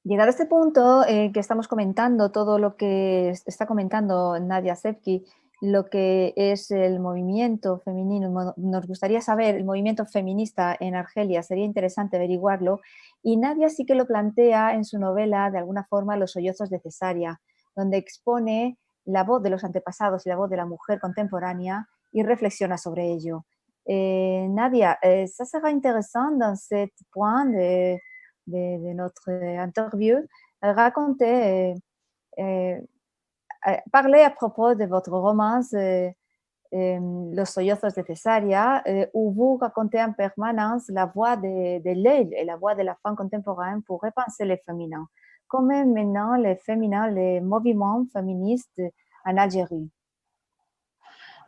Speaker 1: Llegado a este punto que estamos comentando, todo lo que está comentando Nadia Sepki, lo que es el movimiento femenino, nos gustaría saber el movimiento feminista en Argelia, sería interesante averiguarlo, y Nadia sí que lo plantea en su novela, de alguna forma, Los sollozos de Cesárea, donde expone la voz de los antepasados y la voz de la mujer contemporánea y reflexiona sobre ello. Nadia, ça sera intéressant dans ce point de notre interview, raconter, parler à propos de votre romance Los sollozos de Cesárea, où vous racontez en permanence la voix de l'elle et la voix de la femme contemporaine pour repenser le féminin. Comment maintenant le féminin, les mouvements féministes en Algérie?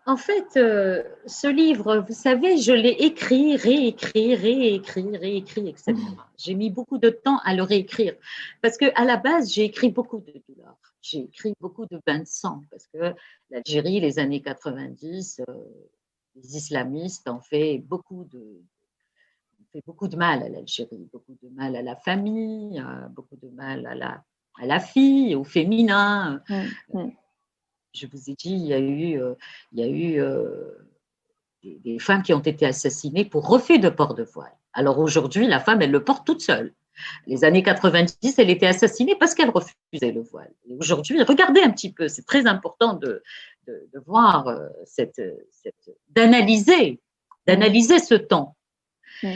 Speaker 2: En fait, ce livre, vous savez, je l'ai écrit, réécrit, etc. J'ai mis beaucoup de temps à le réécrire parce qu'à la base, j'ai écrit beaucoup de douleur. J'ai écrit beaucoup de bains de sang parce que l'Algérie, les années 90, les islamistes ont fait beaucoup de mal à l'Algérie, beaucoup de mal à la famille, beaucoup de mal à la fille, au féminin. Je vous ai dit, il y a eu des femmes qui ont été assassinées pour refus de port de voile. Alors aujourd'hui, la femme, elle le porte toute seule. Les années 90, elle était assassinée parce qu'elle refusait le voile. Et aujourd'hui, regardez un petit peu, c'est très important de voir, d'analyser ce temps.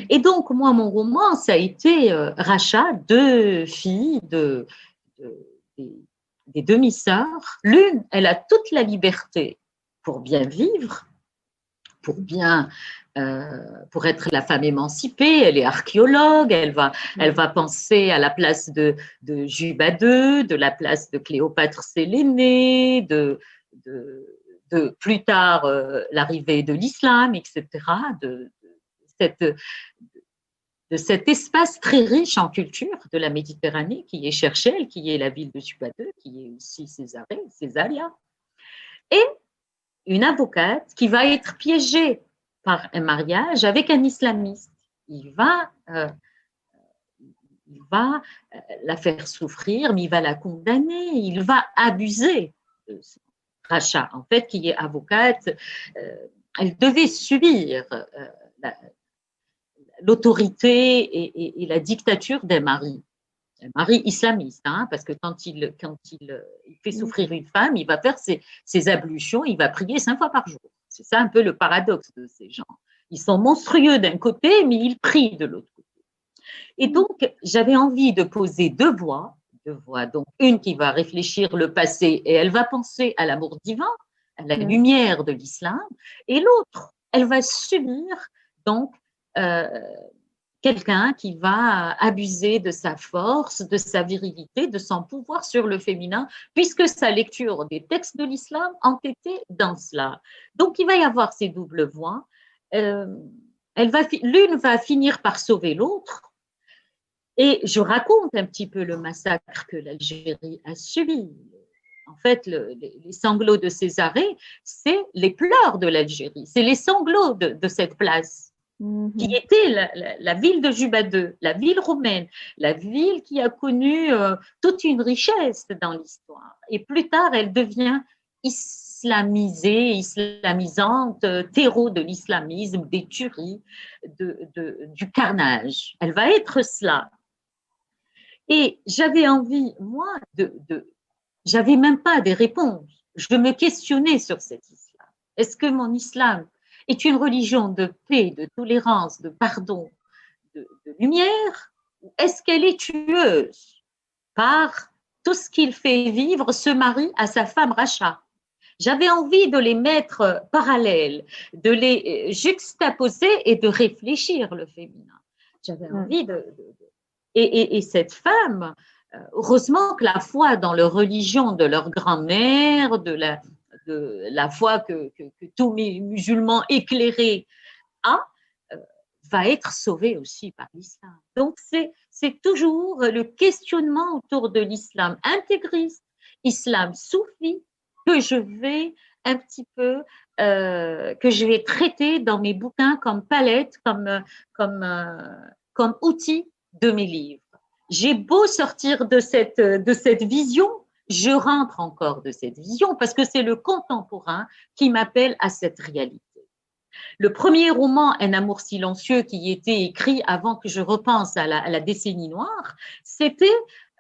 Speaker 2: Et donc, moi, mon roman, ça a été rachat de filles, des demi-sœurs. L'une, elle a toute la liberté pour bien vivre, pour être la femme émancipée. Elle est archéologue, elle va penser à la place de Juba II, de la place de Cléopâtre Sélénée, de plus tard l'arrivée de l'islam, etc., de cet espace très riche en culture de la Méditerranée qui est Cherchell, qui est la ville de Juba II, qui est aussi Césaria, et une avocate qui va être piégée par un mariage avec un islamiste. Il va la faire souffrir, mais il va la condamner, il va abuser de son rachat. En fait, qui est avocate, elle devait subir l'autorité et la dictature d'un mari islamiste, parce que quand il fait souffrir une femme, il va faire ses ablutions, il va prier 5 fois par jour. C'est ça un peu le paradoxe de ces gens. Ils sont monstrueux d'un côté, mais ils prient de l'autre côté. Et donc, j'avais envie de poser deux voix, donc une qui va réfléchir le passé et elle va penser à l'amour divin, à la lumière de l'islam, et l'autre, elle va subir Donc, quelqu'un qui va abuser de sa force, de sa virilité, de son pouvoir sur le féminin, puisque sa lecture des textes de l'islam ont été dans cela. Donc, il va y avoir ces doubles voies. L'une va finir par sauver l'autre. Et je raconte un petit peu le massacre que l'Algérie a subi. En fait, les sanglots de Césarée, c'est les pleurs de l'Algérie, c'est les sanglots de cette place qui était la ville de Juba II, la ville romaine, la ville qui a connu toute une richesse dans l'histoire. Et plus tard, elle devient islamisée, islamisante, terreau de l'islamisme, des tueries, du carnage. Elle va être cela. Et j'avais envie, moi, j'avais même pas des réponses. Je me questionnais sur cet islam. Est-ce que mon islam est une religion de paix, de tolérance, de pardon, de lumière, ou est-ce qu'elle est tueuse par tout ce qu'il fait vivre ce mari à sa femme Racha? J'avais envie de les mettre parallèles, de les juxtaposer et de réfléchir le féminin. J'avais envie et cette femme, heureusement que la foi dans leur religion de leur grand-mère, de la foi que tout musulman éclairé a, va être sauvé aussi par l'islam. Donc, c'est toujours le questionnement autour de l'islam intégriste, islam soufi, que je vais un petit peu, que je vais traiter dans mes bouquins comme palette, comme outil de mes livres. J'ai beau sortir de cette vision, je rentre encore de cette vision parce que c'est le contemporain qui m'appelle à cette réalité. Le premier roman, Un amour silencieux, qui était écrit avant que je repense à la décennie noire, c'était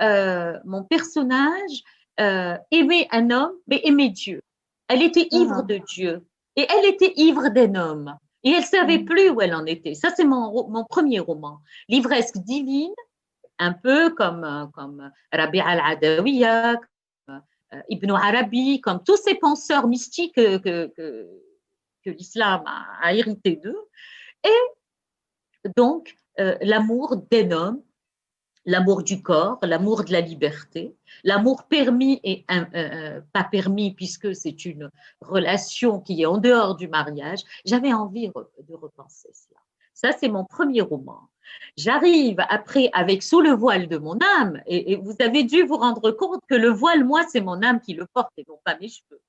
Speaker 2: mon personnage aimait un homme, mais aimait Dieu. Elle était ivre de Dieu et elle était ivre d'un homme. Et elle ne savait plus où elle en était. Ça, c'est mon premier roman. L'ivresse divine, un peu comme Rabi' al-Adawiya, Ibn Arabi, comme tous ces penseurs mystiques que l'islam a hérité d'eux. Et donc, l'amour d'un homme, l'amour du corps, l'amour de la liberté, l'amour permis et pas permis puisque c'est une relation qui est en dehors du mariage. J'avais envie de repenser cela. Ça, c'est mon premier roman. J'arrive après avec Sous le voile de mon âme et vous avez dû vous rendre compte que le voile, moi, c'est mon âme qui le porte et non pas mes cheveux.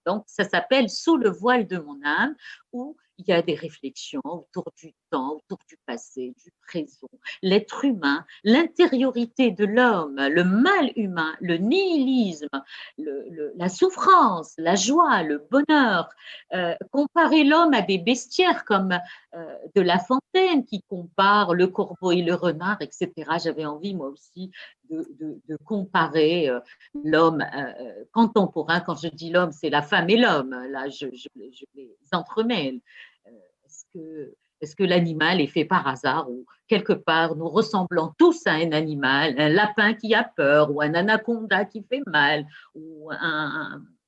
Speaker 2: Donc, ça s'appelle Sous le voile de mon âme, où il y a des réflexions autour du temps, autour du passé, du présent, l'être humain, l'intériorité de l'homme, le mal humain, le nihilisme, la souffrance, la joie, le bonheur. Comparer l'homme à des bestiaires comme de La Fontaine qui compare le corbeau et le renard, etc. J'avais envie, moi aussi, de comparer l'homme contemporain. Quand je dis l'homme, c'est la femme et l'homme. Là, je les entremêle. Est-ce que l'animal est fait par hasard ou quelque part nous ressemblons tous à un animal, un lapin qui a peur ou un anaconda qui fait mal ou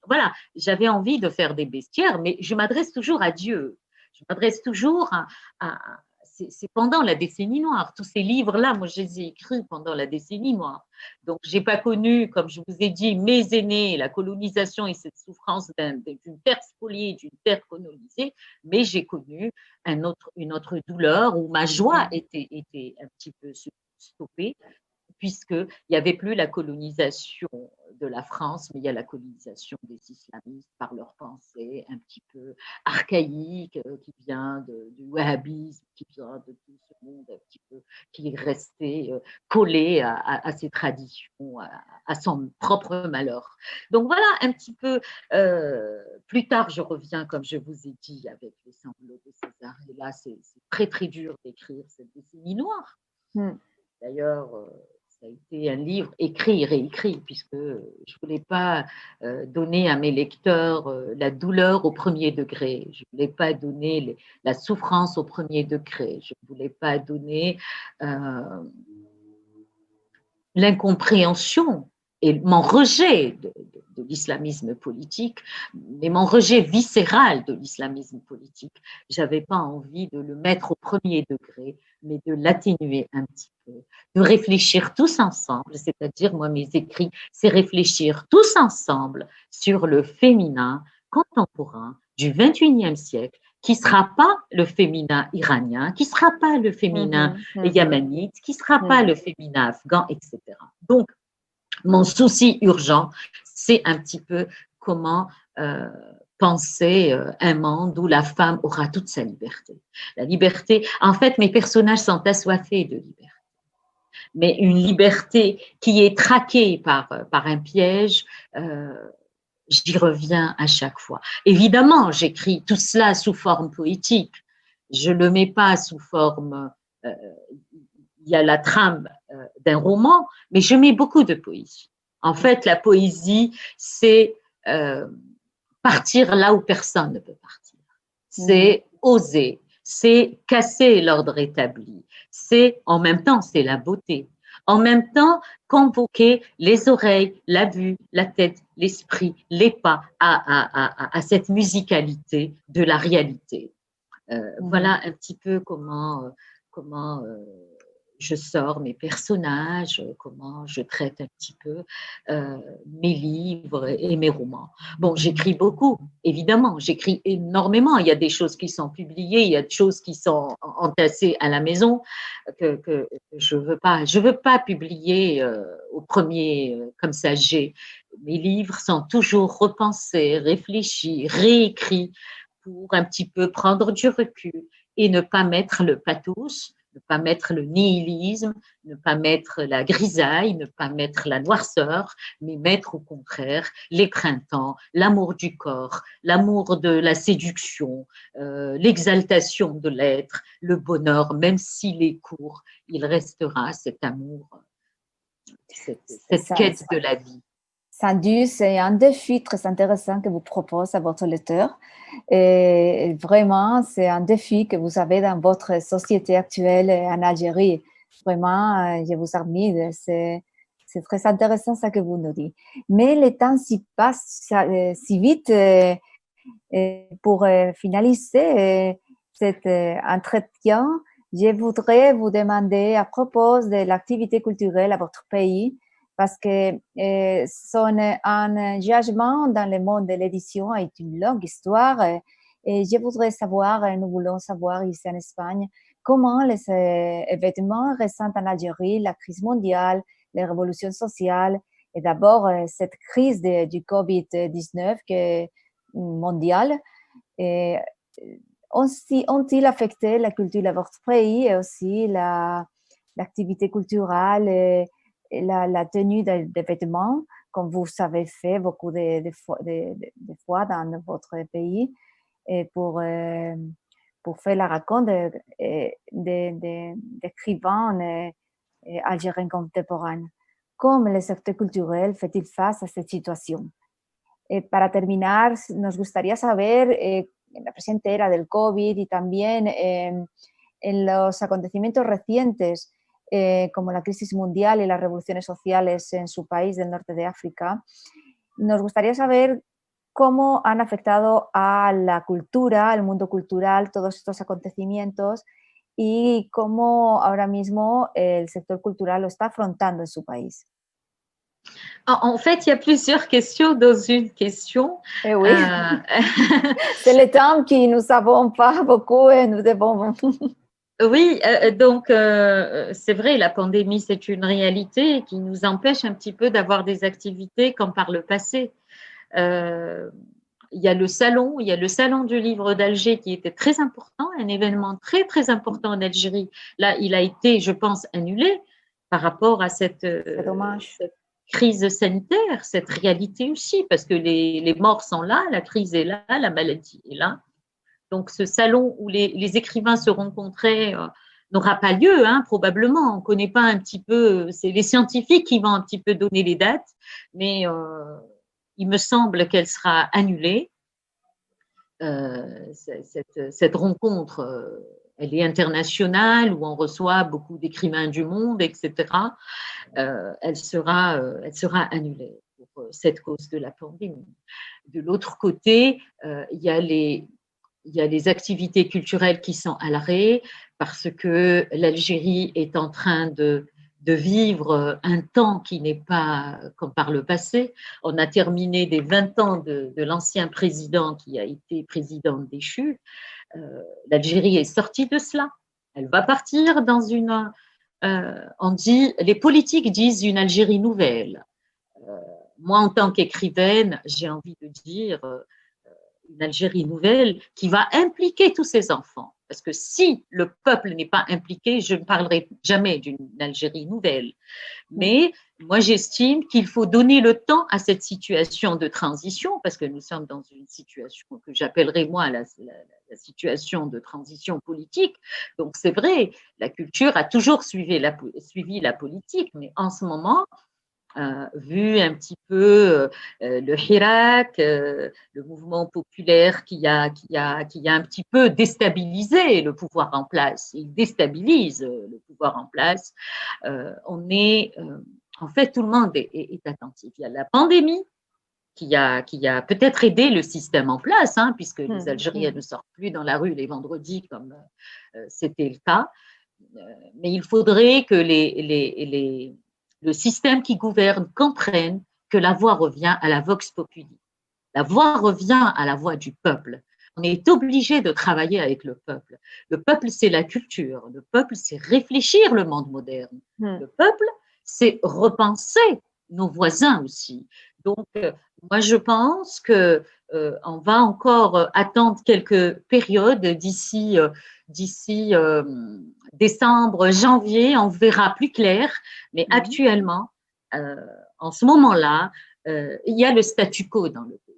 Speaker 2: voilà, j'avais envie de faire des bestiaires, mais je m'adresse toujours à Dieu. Je m'adresse toujours c'est pendant la décennie noire. Tous ces livres-là, moi, je les ai écrits pendant la décennie noire. Donc, je n'ai pas connu, comme je vous ai dit, mes aînés, la colonisation et cette souffrance d'une terre spoliée, d'une terre colonisée, mais j'ai connu une autre douleur où ma joie était un petit peu stoppée, puisqu'il n'y avait plus la colonisation de la France, mais il y a la colonisation des islamistes par leur pensée un petit peu archaïque qui vient du wahhabisme, qui vient de tout ce monde un petit peu qui est resté collé à ses traditions, à son propre malheur. Donc voilà un petit peu, plus tard je reviens, comme je vous ai dit, avec les sanglots de César, et là c'est très très dur d'écrire cette décennie noire. D'ailleurs, ça a été un livre écrit et réécrit, puisque je ne voulais pas donner à mes lecteurs la douleur au premier degré. Je ne voulais pas donner la souffrance au premier degré. Je ne voulais pas donner l'incompréhension et mon rejet de l'islamisme politique, mais mon rejet viscéral de l'islamisme politique, j'avais pas envie de le mettre au premier degré, mais de l'atténuer un petit peu, de réfléchir tous ensemble, c'est-à-dire moi mes écrits, c'est réfléchir tous ensemble sur le féminin contemporain du 21e siècle, qui ne sera pas le féminin iranien, qui ne sera pas le féminin yéménite, qui ne sera pas le féminin afghan, etc. Donc, mon souci urgent, c'est un petit peu comment penser un monde où la femme aura toute sa liberté. La liberté, en fait, mes personnages sont assoiffés de liberté, mais une liberté qui est traquée par un piège, j'y reviens à chaque fois. Évidemment, j'écris tout cela sous forme poétique. Je ne le mets pas sous forme, il y a la trame d'un roman, mais je mets beaucoup de poésie. En fait, la poésie, c'est partir là où personne ne peut partir. C'est oser, c'est casser l'ordre établi. C'est, en même temps, c'est la beauté. En même temps, convoquer les oreilles, la vue, la tête, l'esprit, les pas à cette musicalité de la réalité. Voilà un petit peu comment je sors mes personnages, comment je traite un petit peu mes livres et mes romans. Bon, j'écris beaucoup, évidemment, j'écris énormément. Il y a des choses qui sont publiées, il y a des choses qui sont entassées à la maison que je veux pas. Je veux pas publier au premier comme ça. Mes livres sont toujours repensés, réfléchis, réécrits pour un petit peu prendre du recul et ne pas mettre le pathos, ne pas mettre le nihilisme, ne pas mettre la grisaille, ne pas mettre la noirceur, mais mettre au contraire les printemps, l'amour du corps, l'amour de la séduction, l'exaltation de l'être, le bonheur, même s'il est court, il restera cet amour, cette quête de la vie.
Speaker 1: Sandu, c'est un défi très intéressant que vous propose à votre lecteur. Et vraiment, c'est un défi que vous avez dans votre société actuelle en Algérie. Vraiment, je vous admire. C'est très intéressant ce que vous nous dites. Mais le temps s'y passe si vite. Pour finaliser cet entretien, je voudrais vous demander à propos de l'activité culturelle à votre pays, parce que son engagement dans le monde de l'édition est une longue histoire. Et je voudrais savoir, nous voulons savoir ici en Espagne, comment les événements récents en Algérie, la crise mondiale, les révolutions sociales, et d'abord cette crise du COVID-19 mondiale, et ont-ils affecté la culture de votre pays et aussi l'activité culturelle et la tenue des vêtements, comme vous avez fait beaucoup de fois dans votre pays, et pour faire la raconte d'écrivains algériens contemporains. ¿Cómo el sector cultural fait-il face a cette situation? Para terminar, nos gustaría saber, en la presente era del COVID y también en los acontecimientos recientes, como la crisis mundial y las revoluciones sociales en su país del norte de África, nos gustaría saber cómo han afectado a la cultura, al mundo cultural, todos estos acontecimientos y cómo ahora mismo el sector cultural lo está afrontando en su país.
Speaker 2: En fait, il y a plusieurs questions dans une question.
Speaker 1: Eh oui, c'est le temps que nous ne savons pas beaucoup et nous devons…
Speaker 2: Oui, donc c'est vrai, la pandémie, c'est une réalité qui nous empêche un petit peu d'avoir des activités comme par le passé. Il y a le salon du livre d'Alger qui était très important, un événement très, très important en Algérie. Là, il a été, je pense, annulé par rapport à cette crise sanitaire, cette réalité aussi, parce que les morts sont là, la crise est là, la maladie est là. Donc, ce salon où les écrivains se rencontraient n'aura pas lieu, hein, probablement. On ne connaît pas un petit peu, c'est les scientifiques qui vont un petit peu donner les dates, mais il me semble qu'elle sera annulée, cette rencontre elle est internationale, où on reçoit beaucoup d'écrivains du monde, etc., elle sera annulée pour cette cause de la pandémie. De l'autre côté, il y a les activités culturelles qui sont à l'arrêt parce que l'Algérie est en train de vivre un temps qui n'est pas comme par le passé. On a terminé des 20 ans de l'ancien président qui a été président déchu. L'Algérie est sortie de cela. Elle va partir dans une… les politiques disent une Algérie nouvelle. Moi, en tant qu'écrivaine, j'ai envie de dire une Algérie nouvelle qui va impliquer tous ses enfants. Parce que si le peuple n'est pas impliqué, je ne parlerai jamais d'une Algérie nouvelle. Mais moi, j'estime qu'il faut donner le temps à cette situation de transition, parce que nous sommes dans une situation que j'appellerais, moi, la situation de transition politique. Donc, c'est vrai, la culture a toujours suivi la politique, mais en ce moment, vu un petit peu le Hirak, le mouvement populaire qui a un petit peu déstabilisé le pouvoir en place, il déstabilise le pouvoir en place. En fait, tout le monde est attentif. Il y a la pandémie qui a peut-être aidé le système en place, hein, puisque les Algériens ne sortent plus dans la rue les vendredis comme c'était le cas. Mais il faudrait que le système qui gouverne comprenne que la voix revient à la vox populi. La voix revient à la voix du peuple. On est obligé de travailler avec le peuple. Le peuple, c'est la culture. Le peuple, c'est réfléchir le monde moderne. Le peuple, c'est repenser nos voisins aussi. Donc, moi, je pense que on va encore attendre quelques périodes d'ici décembre, janvier, on verra plus clair. Mais actuellement, en ce moment-là, il y a le statu quo dans le pays.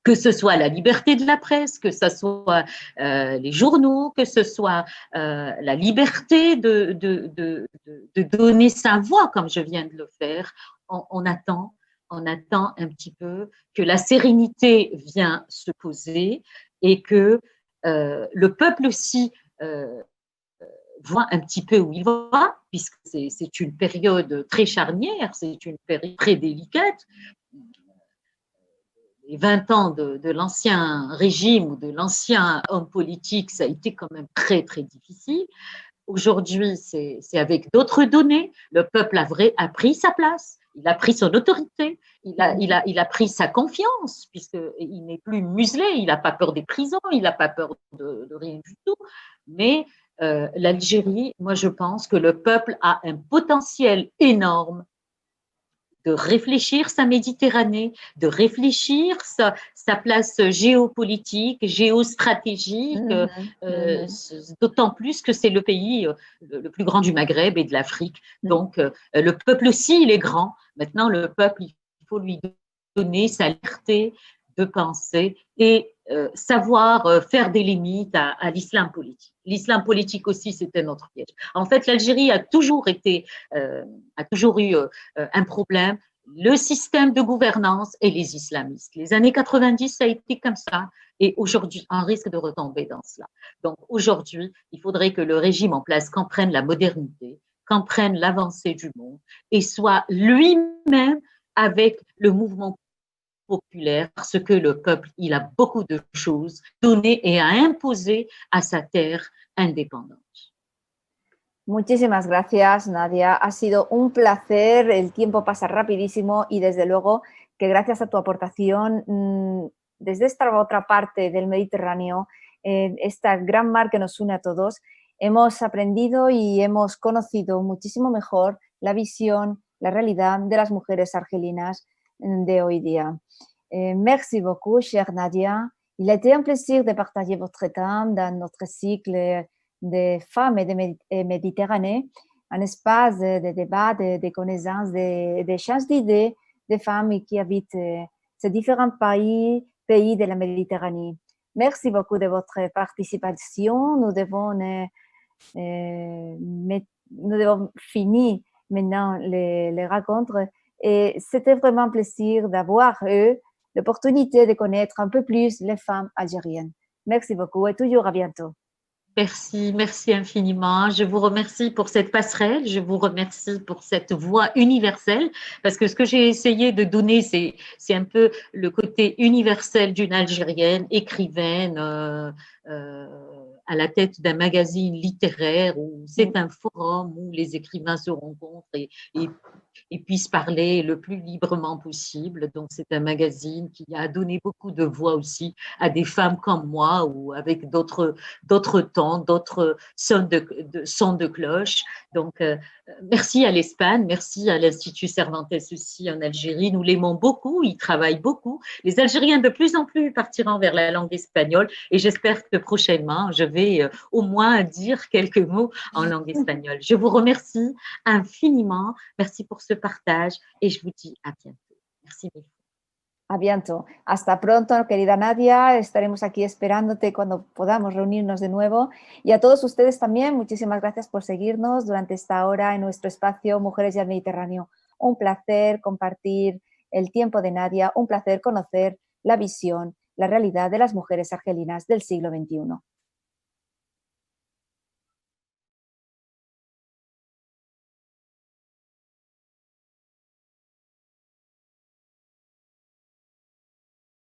Speaker 2: Que ce soit la liberté de la presse, que ce soit les journaux, que ce soit la liberté de donner sa voix, comme je viens de le faire, on attend un petit peu que la sérénité vienne se poser et que le peuple aussi voit un petit peu où il va, puisque c'est une période très charnière, c'est une période très délicate. Les 20 ans de l'ancien régime ou de l'ancien homme politique, ça a été quand même très, très difficile. Aujourd'hui, c'est avec d'autres données. Le peuple a pris sa place, il a pris son autorité, il a pris sa confiance, puisqu'il n'est plus muselé, il n'a pas peur des prisons, il n'a pas peur de rien du tout. Mais l'Algérie, moi, je pense que le peuple a un potentiel énorme de réfléchir sa Méditerranée, de réfléchir sa place géopolitique, géostratégique, d'autant plus que c'est le pays le plus grand du Maghreb et de l'Afrique. Donc, le peuple aussi, il est grand. Maintenant, le peuple, il faut lui donner sa liberté de penser et savoir faire des limites à l'islam politique. L'islam politique aussi, c'était notre piège. En fait, l'Algérie a toujours eu un problème, le système de gouvernance et les islamistes. Les années 90, ça a été comme ça. Et aujourd'hui, on risque de retomber dans cela. Donc aujourd'hui, il faudrait que le régime en place comprenne la modernité, comprenne l'avancée du monde et soit lui-même avec le mouvement populaire, parce que le peuple, il a beaucoup de choses données et à imposer à sa terre indépendante.
Speaker 1: Muchísimas gracias, Nadia. Ha sido un placer, el tiempo pasa rapidísimo y desde luego que gracias a tu aportación desde esta otra parte del Mediterráneo, esta gran mar que nos une a todos, hemos aprendido y hemos conocido muchísimo mejor la visión, la realidad de las mujeres argelinas de hoy día. Merci beaucoup, chère Nadia. Il a été un plaisir de partager votre temps dans notre cycle de femmes et de Méditerranée, un espace de débat, de connaissances, d'échange d'idées des femmes qui habitent ces différents pays de la Méditerranée. Merci beaucoup de votre participation. Nous devons finir maintenant les rencontres et c'était vraiment un plaisir d'avoir l'opportunité de connaître un peu plus les femmes algériennes. Merci beaucoup et toujours à bientôt.
Speaker 2: Merci, merci infiniment. Je vous remercie pour cette passerelle, je vous remercie pour cette voix universelle, parce que ce que j'ai essayé de donner, c'est un peu le côté universel d'une Algérienne, écrivaine, à la tête d'un magazine littéraire, où c'est un forum où les écrivains se rencontrent et puissent parler le plus librement possible. Donc, c'est un magazine qui a donné beaucoup de voix aussi à des femmes comme moi ou avec d'autres temps, d'autres sons de cloche. Donc, merci à l'Espagne, merci à l'Institut Cervantes aussi en Algérie. Nous l'aimons beaucoup, il travaille beaucoup. Les Algériens de plus en plus partiront vers la langue espagnole et j'espère que prochainement, je vais au moins dire quelques mots en langue espagnole. Je vous remercie infiniment. Merci pour ce partage et je vous dis à bientôt. Merci mille.
Speaker 1: A bientôt. Hasta pronto, querida Nadia. Estaremos aquí esperándote cuando podamos reunirnos de nuevo. Y a todos ustedes también, muchísimas gracias por seguirnos durante esta hora en nuestro espacio Mujeres y el Mediterráneo. Un placer compartir el tiempo de Nadia, un placer conocer la visión, la realidad de las mujeres argelinas del siglo XXI.